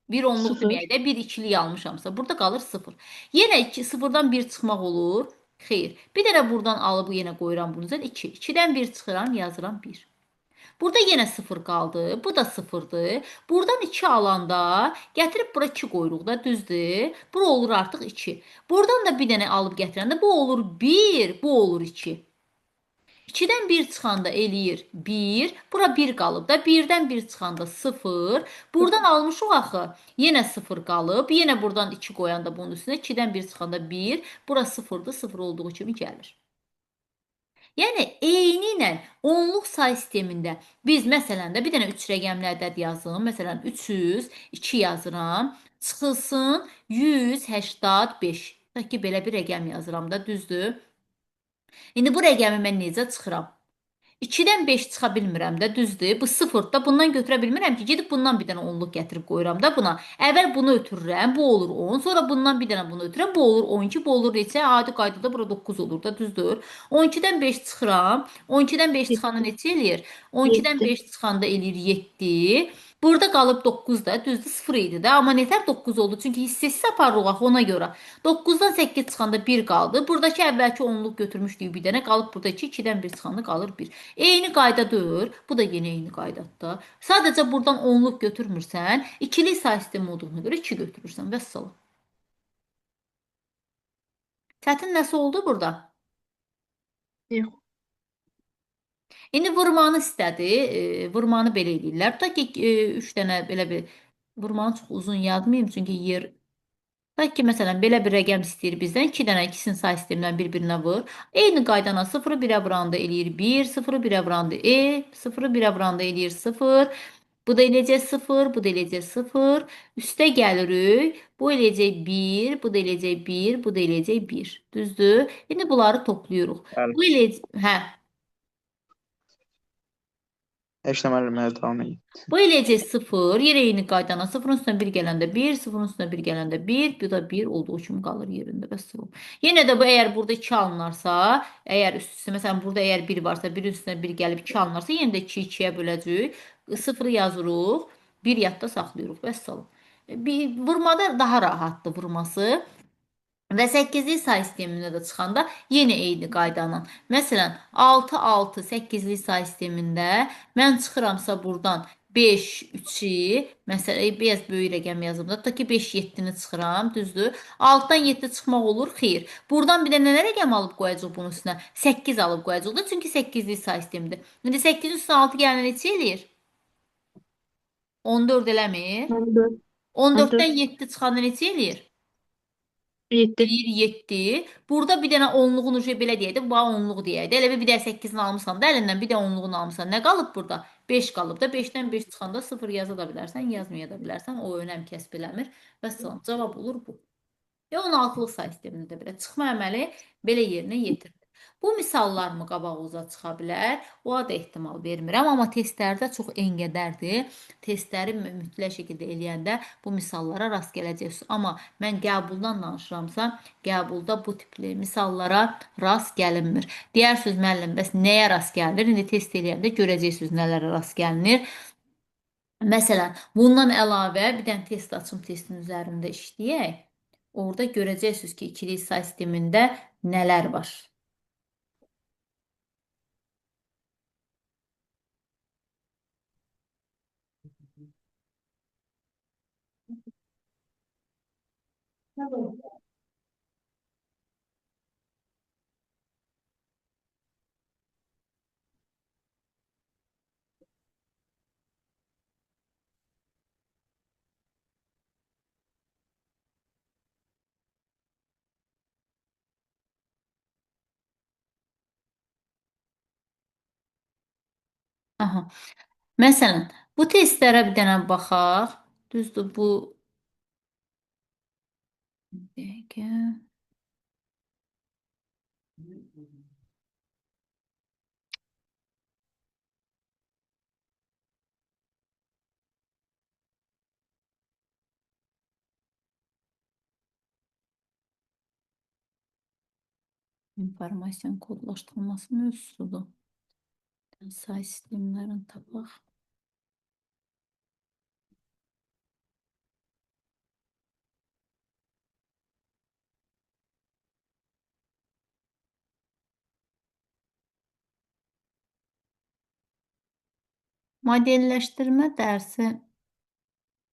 1 onluq 0. deməkdə 1 ikilik almışamsa burada qalır 0. Yenə 2 0-dan 1 çıxmaq olur? Xeyr. Bir dənə buradan alıb yenə qoyuram bunun üzərinə 2. 2-dən 1 çıxıram, yazıram 1. Burada yenə 0 qaldı. Bu da 0-dır. Buradan 2 alanda gətirib bura 2 qoyuruq da, düzdür? Bura olur artıq 2. Buradan da bir dənə alıb gətirəndə bu olur 1, bu olur 2. 2-dən 1 çıxanda eləyir 1. Bura 1 qalıb da. 1-dən 1 çıxanda 0. Buradan almışıq axı. Yenə 0 qalıb. Yenə buradan 2 qoyanda bunun üstünə 2-dən 1 çıxanda 1. Bura 0-dır. 0 olduğu kimi gəlir. Yəni eyni ilə onluq say sistemində biz məsələn də bir dənə 3 rəqəmli ədəd yazım. Məsələn 302 yazıram. Çıxılsın 185. Tutaq ki, belə bir rəqəm yazıram da, düzdür? İndi bu rəqəmi mən necə çıxıram? 2-dən 5 çıxa bilmirəm də, düzdür? Bu 0-da bundan götürə bilmirəm ki, gedib bundan bir dənə onluq gətirib qoyuram da buna. Əvvəl bunu ötürürəm, bu olur 10. Sonra bundan bir dənə bunu ötürürəm, bu olur 12, bu olur neçə? Adi qaydada bura 9 olur da, düzdür? 12-dən 5 çıxıram. 12-dən 5 çıxanda neçə eləyir? 12-dən 7. 5 çıxanda eləyir 7. Burada qalıb 9 da, düzdür? 0 idi də. Amma nətər 9 oldu? Çünki hissəsiz aparırıq axı ona görə. 9-dan 8 çıxanda 1 qaldı. Buradakı əvvəlki onluq götürmüşdük bir dənə. Qalıb burada 2, 2-dən 1 çıxanda qalır 1. Eyni qaydadır. Bu da yenə eyni qaydadır. Sadəcə buradan onluq götürmürsən, ikili say sistemi olduğuna görə 2 götürürsən. Vəssalam. Çətin nəsə oldu burada? Yox. İndi vurmanı istədi. Vurmanı belə eləyirlər. Tutaq ki, 3 dənə belə bir vurmanı çox uzun yazmayayım, çünki yer. Tutaq ki, məsələn, belə bir rəqəm istəyir bizdən. 2 dənə ikisinin say sistemindən bir-birinə vur. Eyni qaydana 0-ı 1-ə vuranda eləyir 1, 0-ı 1-ə vuranda 0-ı 1-ə vuranda eləyir 0. Bu da eləyəcək 0, bu da eləyəcək 0. Üstə gəlirik. Bu eləyəcək 1, bu da eləyəcək 1, bu da eləyəcək 1. Düzdür? İndi bunları toplayırıq. Bəli. Bu eləyəcək, hə. Heç nə müəllimə davam edin. Bu eləyəcək 0, yerə eyni qaydana 0-ın üstünə 1 gələndə 1, 0-ın üstünə 1 gələndə 1, bu da 1 olduğu kimi qalır yerində və 0. Yenə də bu əgər burada 2 alınarsa, əgər üstündə məsələn burada əgər 1 varsa, 1-in üstünə 1 gəlib 2 alınarsa, yenə də 2 2-yə böləcəyik. 0-ı yazırıq, 1 yadda saxlayırıq və 0. Vurmada daha rahatdır vurması. Və 8-lik say sistemində də çıxanda yenə eyni qaydanın. Məsələn, 6, 6, 8-lik say sistemində mən çıxıramsa buradan 5, 3-i, məsələn, biraz böyük rəqəm yazım da, ta ki 5, 7-ni çıxıram, düzdür? 6-dan 7 çıxmaq olur, xeyr. Buradan bir də nə rəqəm alıb qoyacaq bunun üstünə? 8 alıb qoyacaq da, çünki 8-lik say sistemidir. İndi 8-in üstünə 6 gələn neçə eləyir? 14 eləmir? 14. 14-dən 7 çıxanda neçə eləyir? 7. Eləyir 7. Burada bir dənə onluğun ucu belə deyək də, bu onluq deyək də. Elə bir də 8-ni almısan da, əlindən bir də onluğunu almısan. Nə qalıb burada? 5 qalıb da. 5-dən 5 çıxanda 0 yaza da bilərsən, yazmaya da bilərsən. O önəm kəsb eləmir. Vəssalam. Cavab olur bu. 16-lıq say sistemində belə çıxma əməli belə yerinə yetirilir. Bu misallarmı qabağınıza çıxa bilər? O da ehtimal vermirəm, amma testlərdə çox enqədərdir. Testləri mütləq şəkildə eləyəndə bu misallara rast gələcəksiniz. Amma mən qəbuldan danışıramsa, qəbulda bu tipli misallara rast gəlinmir. Deyirsiniz müəllim, bəs nəyə rast gəlinir? İndi test eləyəndə görəcəksiniz nələrə rast gəlinir. Məsələn, bundan əlavə bir dənə test açım, testin üzərində işləyək. Orada görəcəksiniz ki, ikili say sistemində nələr var. Aha. Məsələn, bu testlərə bir dənə baxaq. Düzdür, bu dəqiqə informasiyanın kodlaşdırılması mövzusudur. Say sistemlərini tapaq. Modelləşdirmə dərsi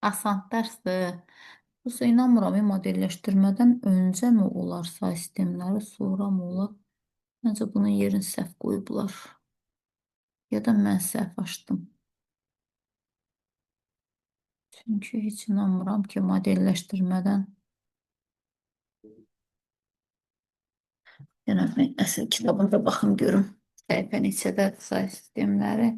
asan dərsdir. Yoxsa inanmıram, modelləşdirmədən öncəmi olar say sistemləri, sonra mı olar? Məncə bunun yerini səhv qoyublar. Ya da mən səhv açdım. Çünki heç inanmıram ki, modelləşdirmədən. Yəni, mən əsl kitabında baxım görüm. Səhifə neçədədir say sistemləri.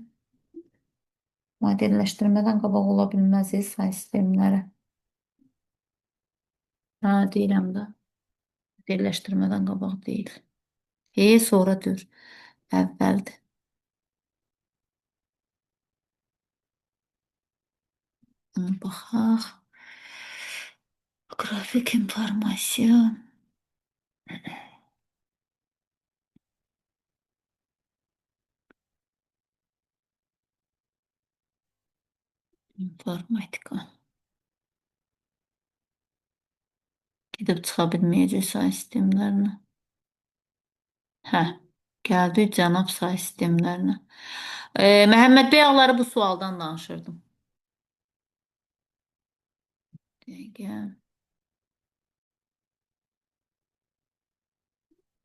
Modelləşdirmədən qabaq ola bilməz say sistemləri. Hə, deyirəm də. Modelləşdirmədən qabaq deyil. Sonra dur. Əvvəldir. Baxaq. Qrafik informasiya. İnformatika. Gedib çıxa bilməyəcək say sistemlərinə. Hə, gəldik cənab say sistemlərinə. Məhəmməd bəy ağları bu sualdan danışırdım. Dəqiqə.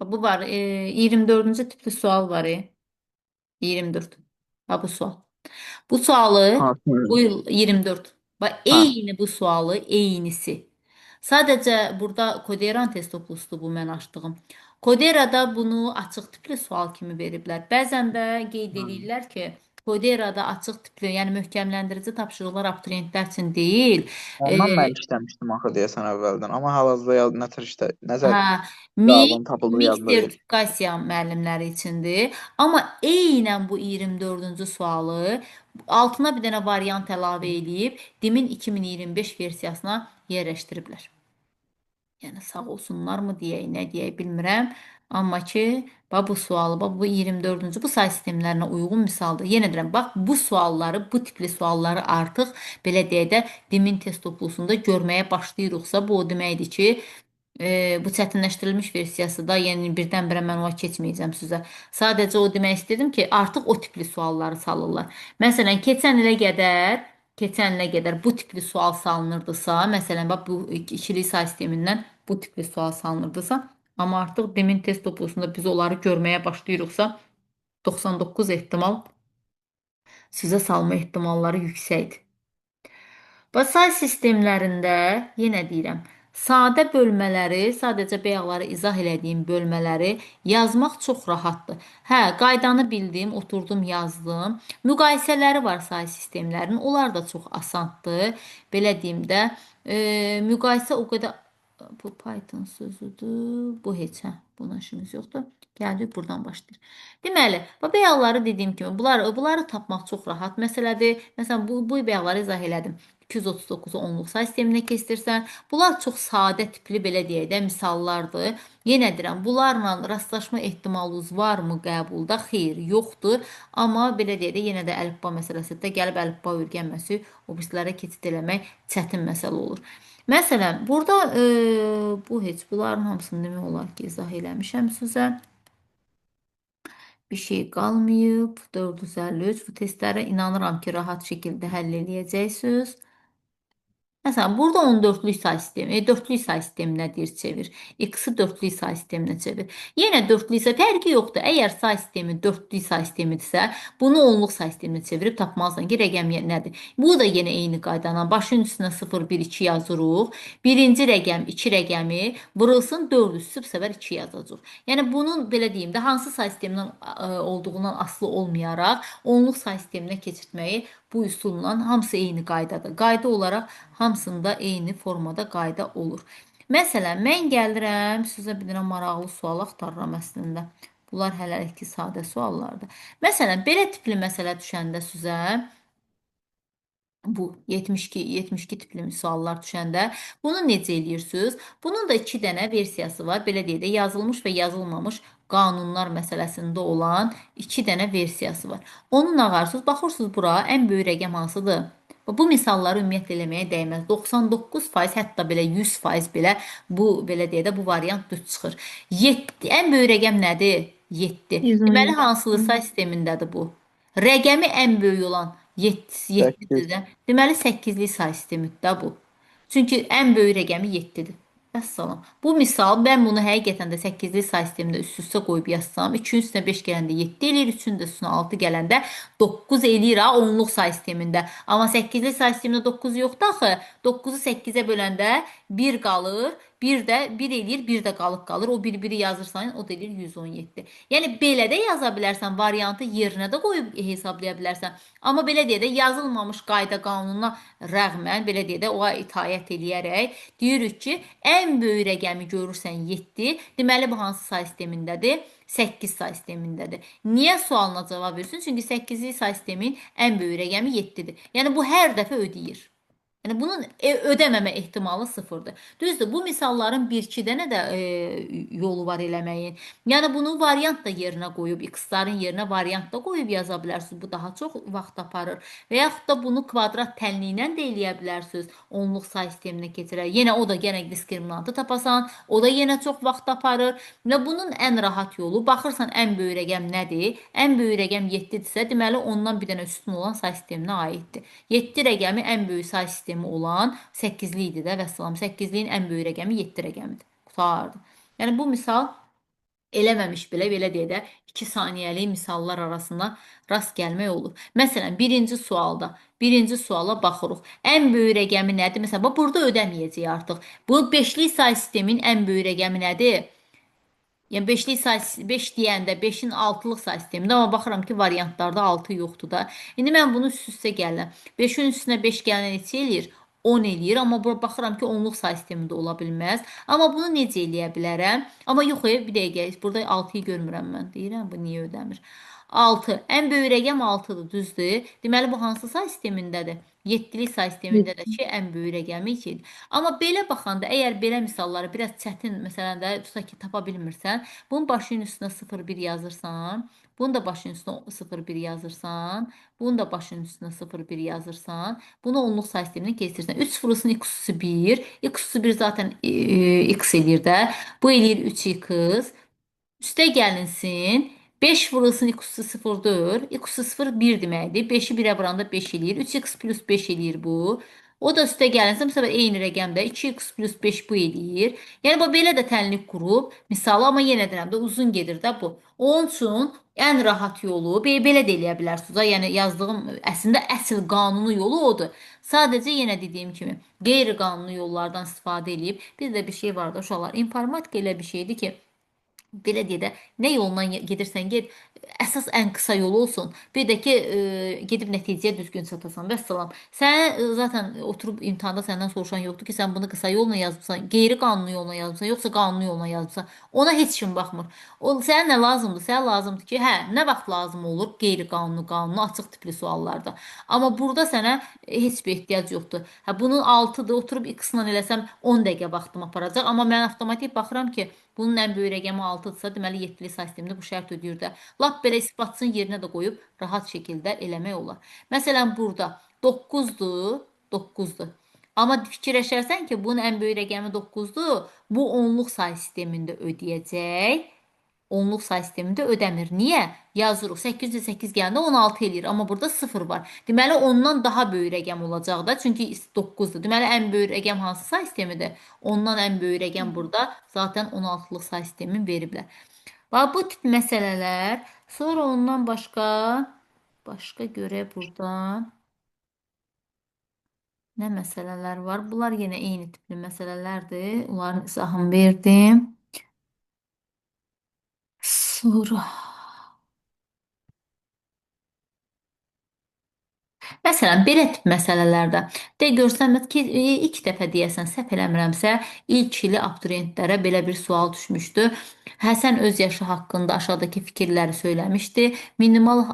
Bu var, 24-cü tipli sual var. 24. Ha, bu sual. Bu sualı bu Hansı? yıl 24. Bax, Hə. eyni bu sualı, eynisi. Sadəcə burada Koderan test toplusudur bu mən açdığım. Koderada bunu açıq tipli sual kimi veriblər. Bəzən də qeyd edirlər ki, Koderada açıq tipli, yəni möhkəmləndirici tapşırıqlar abituriyentlər üçün deyil. Ondan mən işləmişdim axı deyəsən əvvəldən, amma hal-hazırda nətər işlə, nəsə Hə, cavabın tapıldığı mix yadda deyil. sertifikasiya müəllimləri üçündür. Amma eynən bu 24-cü sualı altına bir dənə variant əlavə edib DİM-in 2025 versiyasına yerləşdiriblər. Yəni sağ olsunlarmı deyək, nə deyək bilmirəm. Amma ki, bax bu sualı, bax bu 24-cü bu say sistemlərinə uyğun misaldır. Yenə deyirəm, bax bu sualları, bu tipli sualları artıq belə deyək də DİM-in test toplusunda görməyə başlayırıqsa, bu o deməkdir ki, bu çətinləşdirilmiş versiyası da, yəni birdən-birə mən ona keçməyəcəm sizə. Sadəcə o demək istədim ki, artıq o tipli sualları salırlar. Məsələn, keçən ilə qədər bu tipli sual salınırdısa, məsələn, bax bu ikili say sistemindən bu tipli sual salınırdısa, amma artıq DİM-in test toplusunda biz onları görməyə başlayırıqsa, 99 ehtimal sizə salma ehtimalları yüksəkdir. Və say sistemlərində yenə deyirəm, sadə bölmələri, sadəcə bayaqları izah elədiyim bölmələri yazmaq çox rahatdır. Hə, qaydanı bildim, oturdum, yazdım. Müqayisələri var say sistemlərinin, onlar da çox asandır. Belə deyim də, müqayisə o qədər bu Python sözüdür. Bu heç hə, buna işimiz yoxdur. Gəldik buradan başlayır. Deməli, bu bayaqları dediyim kimi bunları tapmaq çox rahat məsələdir. Məsələn, bu bayaqları izah elədim. 239-u onluq say sisteminə keçirsən. Bunlar çox sadə tipli belə deyək də misallardır. Yenə deyirəm, bunlarla rastlaşma ehtimalınız varmı qəbulda? Xeyr, yoxdur. Amma belə deyək də yenə də əlifba məsələsində gəlib əlifba öyrənməsi o birislərə keçid eləmək çətin məsələ olur. Məsələn, burada bu heç bunların hamısını demək olar ki, izah eləmişəm sizə. Bir şey qalmayıb. 453. Bu testləri inanıram ki, rahat şəkildə həll eləyəcəksiniz. Məsələn, burada 14-lük say sistemi, 4-lük say sisteminə deyir çevir. X-i 4-lük say sisteminə çevir. Yenə 4-lük isə fərqi yoxdur. Əgər say sistemi 4-lük say sistemidirsə, bunu 10-luq say sisteminə çevirib tapmalısan ki, rəqəm nədir? Bu da yenə eyni qaydana başın üstünə 0, 1, 2 yazırıq. Birinci rəqəm 2 rəqəmi vurulsun 4 üstü bu səfər 2 yazacaq. Yəni bunun belə deyim də hansı say sistemindən olduğundan asılı olmayaraq 10-luq say sisteminə keçirtməyi bu üsulla hamısı eyni qaydadır. Qayda olaraq hamısında eyni formada qayda olur. Məsələn, mən gəlirəm, sizə bir dənə maraqlı sual axtarıram əslində. Bunlar hələlik ki, sadə suallardır. Məsələn, belə tipli məsələ düşəndə sizə bu 72 tipli suallar düşəndə bunu necə eləyirsiniz? Bunun da 2 dənə versiyası var. Belə deyək də yazılmış və yazılmamış qanunlar məsələsində olan 2 dənə versiyası var. Onu nağarsınız, baxırsınız bura ən böyük rəqəm hansıdır? Bu misalları ümumiyyətlə eləməyə dəyməz. 99%, hətta belə 100% belə bu belə deyə də bu variant düz çıxır. 7, ən böyük rəqəm nədir? 7. 117. Deməli hansılı say sistemindədir bu? Rəqəmi ən böyük olan 7-dir 8. də. Deməli 8-lik say sistemidir də bu. Çünki ən böyük rəqəmi 7-dir. Vəssalam. Bu misal mən bunu həqiqətən də 8-lik say sistemində üst-üstə qoyub yazsam, 2-ün üstünə 5 gələndə 7 eləyir, 3-ün də üstünə 6 gələndə 9 eləyir ha 10-luq say sistemində. Amma 8-lik say sistemində 9 yoxdur axı. 9-u 8-ə böləndə 1 qalır. Bir də 1 eləyir, bir də qalıq qalır. O bir-biri yazırsan, o da eləyir 117. Yəni belə də yaza bilərsən, variantı yerinə də qoyub hesablaya bilərsən. Amma belə deyə də yazılmamış qayda qanununa rəğmən, belə deyə də oğa itaət eləyərək deyirik ki, ən böyük rəqəmi görürsən 7, deməli bu hansı say sistemindədir? 8 say sistemindədir. Niyə sualına cavab versin? Çünki 8-lik say sistemin ən böyük rəqəmi 7-dir. Yəni bu hər dəfə ödəyir. Yəni bunun ödəməmə ehtimalı sıfırdır. Düzdür, bu misalların 1-2 dənə də yolu var eləməyin. Yəni bunu variant da yerinə qoyub, x-ların yerinə variant da qoyub yaza bilərsiniz. Bu daha çox vaxt aparır. Və yaxud da bunu kvadrat tənliyi də eləyə bilərsiniz. 10-luq say sisteminə keçirək. Yenə o da yenə diskriminantı tapasan, o da yenə çox vaxt aparır. Və bunun ən rahat yolu, baxırsan ən böyük rəqəm nədir? Ən böyük rəqəm 7-dirsə, deməli ondan bir dənə üstün olan say sisteminə aiddir. 7 rəqəmi ən böyük say sistemi olan 8-lik idi də vəssalam. 8-liyin ən böyük rəqəmi 7 rəqəmidir. Qutardı. Yəni bu misal eləməmiş belə deyə də 2 saniyəlik misallar arasında rast gəlmək olur. Məsələn, birinci suala baxırıq. Ən böyük rəqəmi nədir? Məsələn, burada ödəməyəcək artıq. Bu 5-lik say sistemin ən böyük rəqəmi nədir? Yəni 5-lik say 5 deyəndə 5-in 6-lıq say sistemində, amma baxıram ki, variantlarda 6 yoxdur da. İndi mən bunu üst-üstə gəlirəm. 5-in üstünə 5 gələn neçə eləyir? 10 eləyir, amma bura baxıram ki, 10-luq say sistemində ola bilməz. Amma bunu necə eləyə bilərəm? Amma yox, bir dəqiqə, burada 6-yı görmürəm mən. Deyirəm, bu niyə ödəmir? 6. Ən böyük rəqəm 6-dır, düzdür? Deməli, bu hansı say sistemindədir? 7-lik say sistemində də ki, ən böyük rəqəmi 2-dir. Amma belə baxanda, əgər belə misalları biraz çətin, məsələn də tutaq ki, tapa bilmirsən, bunun başının üstünə 0-1 yazırsan, bunu da başının üstünə 0-1 yazırsan, bunu da başının üstünə 0-1 yazırsan, bunu 10-luq say sisteminə keçirirsən. 3 vurulsun x üssü 1, x üssü 1 zaten x eləyir də, bu eləyir 3x, üstə gəlinsin, 5 vurulsun x üssü 0-dır. X üssü 0 1 deməkdir. 5-i 1-ə vuranda 5 eləyir. 3x plus 5 eləyir bu. O da üstə gəlinsə, bu səfər eyni rəqəmdə 2x plus 5 bu eləyir. Yəni bu belə də tənlik qurub, misalı, amma yenə deyirəm də uzun gedir də bu. Onun üçün ən rahat yolu belə də eləyə bilərsiniz. Yəni yazdığım əslində əsl qanuni yolu odur. Sadəcə yenə dediyim kimi qeyri-qanuni yollardan istifadə edib, bir də bir şey var da uşaqlar, informatika elə bir şeydir ki, belə deyə də nə yolla gedirsən get, əsas ən qısa yolu olsun. Bir də ki, gedib nəticəyə düzgün çatasan. Vəssalam. Sən zaten oturub imtahanda səndən soruşan yoxdur ki, sən bunu qısa yolla yazmısan, qeyri-qanuni yolla yazmısan, yoxsa qanuni yolla yazmısan. Ona heç kim baxmır. O sənə nə lazımdır? Sənə lazımdır ki, nə vaxt lazım olur qeyri-qanuni, qanuni, açıq tipli suallarda. Amma burada sənə heç bir ehtiyac yoxdur. Bunun 6-dır, oturub x-la eləsəm 10 dəqiqə vaxtım aparacaq. Amma mən avtomatik baxıram ki, bunun ən böyük rəqəmi 6-dırsa, deməli 7-lik say sistemində bu şərt ödəyir də. Lap belə isbatçının yerinə də qoyub rahat şəkildə eləmək olar. Məsələn, burada 9-dur, 9-dur. Amma fikirləşərsən ki, bunun ən böyük rəqəmi 9-dur, bu 10-luq say sistemində ödəyəcək. Onluq say sistemində ödəmir. Niyə? Yazırıq. 808 gələndə 16 eləyir. Amma burada 0 var. Deməli, ondan daha böyük rəqəm olacaq da. Çünki 9-dur. Deməli, ən böyük rəqəm hansı say sistemidir? Ondan ən böyük rəqəm burada. Zaten 16-lıq say sistemin veriblər. Bax, bu tip məsələlər. Sonra ondan başqa görək burada nə məsələlər var. Bunlar yenə eyni tipli məsələlərdir. Onların izahını verdim. Sonra məsələn, belə tip məsələlərdə de görsənməz ki, ilk dəfə deyəsən səhv eləmirəmsə, ilk ili abituriyentlərə belə bir sual düşmüşdü. Həsən öz yaşı haqqında aşağıdakı fikirləri söyləmişdi. Minimal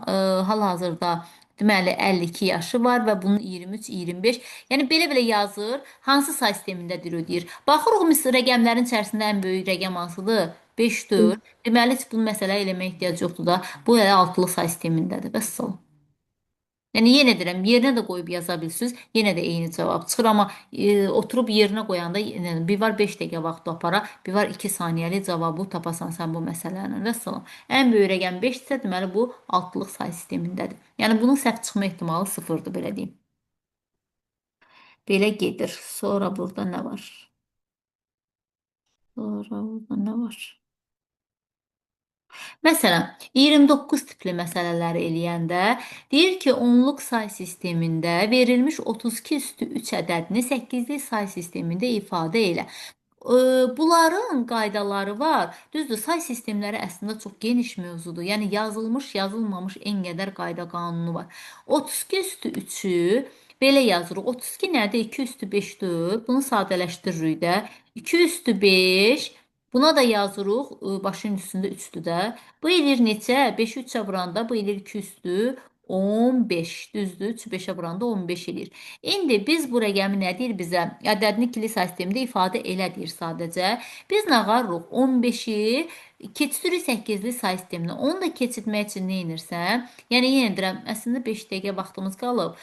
hal-hazırda deməli 52 yaşı var və bunun 23-25, yəni belə-belə yazır. Hansı say sistemindədir o deyir. Baxırıq mis rəqəmlərin içərisində ən böyük rəqəm hansıdır? 5-dür. Deməli heç bu məsələ eləməyə ehtiyac yoxdur da. Bu elə altılı say sistemindədir. Vəssalam. Yəni yenə deyirəm, yerinə də qoyub yaza bilsiniz, yenə də eyni cavab çıxır, amma oturub yerinə qoyanda yenə də bir var 5 dəqiqə vaxt apara, bir var 2 saniyəlik cavabı tapasan sən bu məsələnin. Vəssalam. Ən böyük rəqəm 5-dirsə, deməli bu altlıq say sistemindədir. Yəni bunun səhv çıxma ehtimalı 0-dır, belə deyim. Belə gedir. Sonra burada nə var? Sonra burada nə var? Məsələn, 29 tipli məsələləri eləyəndə deyir ki, onluq say sistemində verilmiş 32 üstü 3 ədədini 8-lik say sistemində ifadə elə. Bunların qaydaları var. Düzdür, say sistemləri əslində çox geniş mövzudur. Yəni yazılmış, yazılmamış en qədər qayda qanunu var. 32 üstü 3-ü belə yazırıq. 32 nədir? 2 üstü 5-dür. Bunu sadələşdiririk də. 2 üstü 5. Buna da yazırıq. Başın üstündə 3-dür də. Bu eləyir neçə? 5-i 3-ə vuranda bu eləyir 2 üstü 15. Düzdür? 3-ü 5-ə vuranda 15 eləyir. İndi biz bu rəqəmi nə deyir bizə? Ədədini ikili say sistemində ifadə elə deyir sadəcə. Biz nə qarırıq? 15-i keçidirik 8-li say sisteminə. Onu da keçirmək üçün nə edirsən? Yəni yenə deyirəm, əslində 5 dəqiqə vaxtımız qalıb.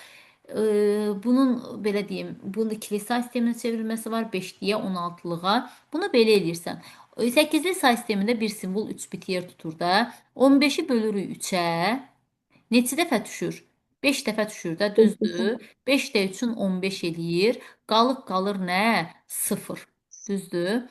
Bunun belə deyim, bunun ikili say sisteminə çevrilməsi var, 5-liyə, 16-lığa. Bunu belə eləyirsən. 8-li say sistemində bir simvol 3 bit yer tutur da. 15-i bölürük 3-ə. Neçə dəfə düşür? 5 dəfə düşür də, düzdür? 5 də 3-ün 15 eləyir. Qalır nə? 0. Düzdür?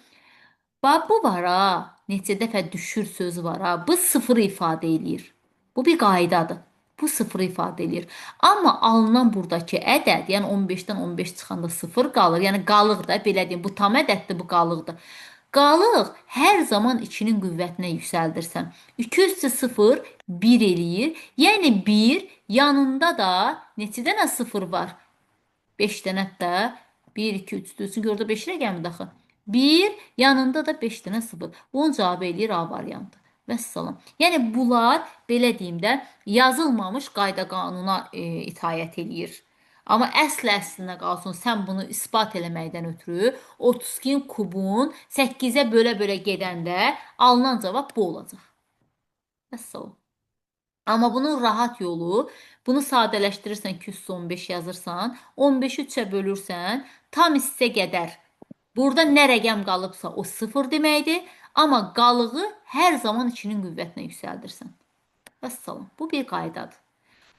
Bax, bu var ha. Neçə dəfə düşür sözü var ha. Bu 0 ifadə eləyir. Bu bir qaydadır. Bu 0 ifadə eləyir. Amma alınan buradakı ədəd, yəni 15-dən 15 çıxanda 0 qalır. Yəni qalıq da, belə deyim, bu tam ədəddir, bu qalıqdır. Qalıq hər zaman 2-nin qüvvətinə yüksəldirsən. 2 üstü 0 1 eləyir. Yəni 1 yanında da neçə dənə 0 var? 5 dənə də 1, 2, 3, 4, çünki orada 5 rəqəmidir axı. 1 yanında da 5 dənə 0. Bunun cavabı eləyir A variantı. Vəssalam. Yəni bunlar belə deyim də yazılmamış qayda qanuna itaət eləyir. Amma əslinə qalsın, sən bunu isbat eləməkdən ötürü 32 kubun 8-ə bölə-bölə gedəndə alınan cavab bu olacaq. Vəssalam. Amma bunun rahat yolu, bunu sadələşdirirsən 215 yazırsan, 15-i 3-ə bölürsən, tam hissə qədər. Burada nə rəqəm qalıbsa o 0 deməkdir, amma qalığı hər zaman 2-nin qüvvətinə yüksəldirsən. Vəssalam. Bu bir qaydadır.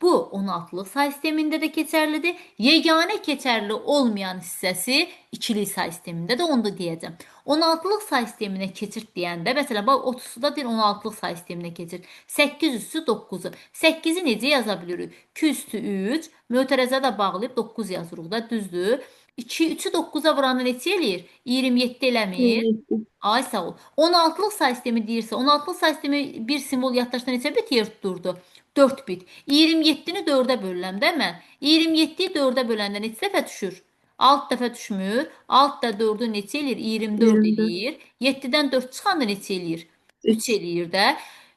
Bu 16-lıq say sistemində də keçərlidir. Yeganə keçərli olmayan hissəsi ikili say sistemində də onu da deyəcəm. 16-lıq say sisteminə keçirt deyəndə, məsələn, bax 30-da deyir 16-lıq say sisteminə keçirt. 8 üstü 9-u. 8-i necə yaza bilirik? 2 üstü 3, mötərəzə də bağlayıb 9 yazırıq da, düzdür? 3-ü 9-a vuranda neçə eləyir? 27 eləmir. 27. Ay sağ ol. 16-lıq say sistemi deyirsə, 16-lıq say sistemi bir simvol yaddaşda neçə bit yer tuturdu? 4 bit. 27-ni 4-ə bölürəm də mən. 27-yi 4-ə böləndə neçə dəfə düşür? 6 dəfə düşmür. 6 da 4-ü neçə eləyir? 24 eləyir. 7-dən 4 çıxanda neçə eləyir? 3 eləyir də.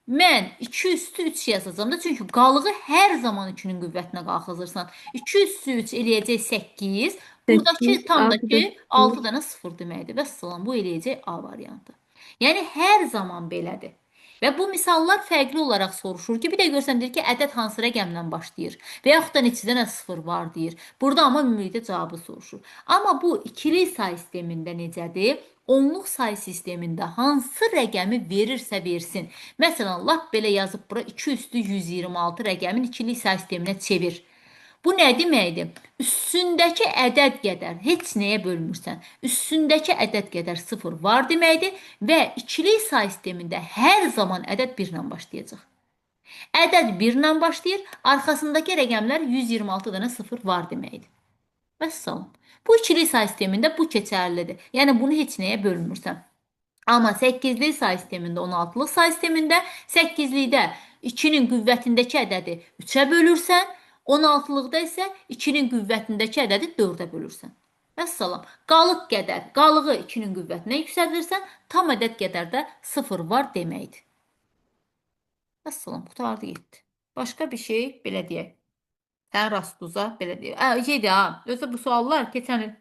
Mən 2 üstü 3 yazacağım da, çünki qalığı hər zaman 2-nin qüvvətinə qalxızırsan. 2 üstü 3 eləyəcək 8. Buradakı tamdakı 6 dənə 0 deməkdir. Vəssalam, bu eləyəcək A variantı. Yəni hər zaman belədir. Və bu misallar fərqli olaraq soruşur ki, bir də görsən deyir ki, ədəd hansı rəqəmlə başlayır və yaxud da neçə dənə 0 var deyir. Burada amma ümumilikdə cavabı soruşur. Amma bu ikili say sistemində necədir? Onluq say sistemində hansı rəqəmi verirsə versin. Məsələn, lap belə yazıb bura 2 üstü 126 rəqəmin ikilik say sisteminə çevir. Bu nə deməkdir? Üstündəki ədəd qədər heç nəyə bölmürsən. Üstündəki ədəd qədər 0 var deməkdir və ikilik say sistemində hər zaman ədəd 1 ilə başlayacaq. Ədəd 1 ilə başlayır, arxasındakı rəqəmlər 126 dənə 0 var deməkdir. Vəssalam. Bu ikilik say sistemində bu keçərlidir. Yəni bunu heç nəyə bölmürsən. Amma 8-lik say sistemində, 16-lıq say sistemində 8-likdə 2-nin qüvvətindəki ədədi 3-ə bölürsən, 16-lıqda isə 2-nin qüvvətindəki ədədi 4-ə bölürsən. Vəssalam. Qalıq qədər, qalığı 2-nin qüvvətinə yüksəldirsən, tam ədəd qədər də 0 var deməkdir. Vəssalam, qutardı getdi. Başqa bir şey belə deyək. Sən rastuza belə deyək. Şeydir ha, özü bu suallar keçən il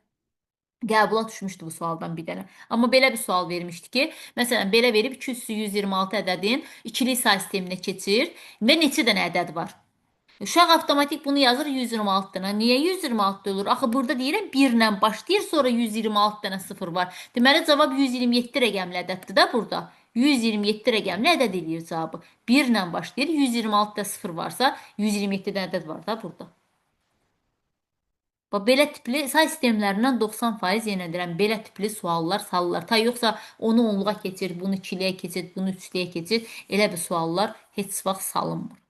qəbula düşmüşdü bu sualdan bir dənə. Amma belə bir sual vermişdi ki, məsələn, belə verib 2 üstü 126 ədədin ikilik say sisteminə keçir və neçə dənə ədəd var? Uşaq avtomatik bunu yazır 126 dənə. Niyə 126 olur? Axı burada deyirəm 1 ilə başlayır, sonra 126 dənə 0 var. Deməli, cavab 127 rəqəmli ədəddir də burada. 127 rəqəmli ədəd eləyir cavabı. 1 ilə başlayır, 126 da 0 varsa, 127 dənə ədəd var da burada. Belə tipli say sistemlərindən 90% yenə deyirəm, belə tipli suallar salırlar. Ta yoxsa onu onluğa keçir, bunu ikiliyə keçir, bunu üçlüyə keçir. Elə bir suallar heç vaxt salınmır.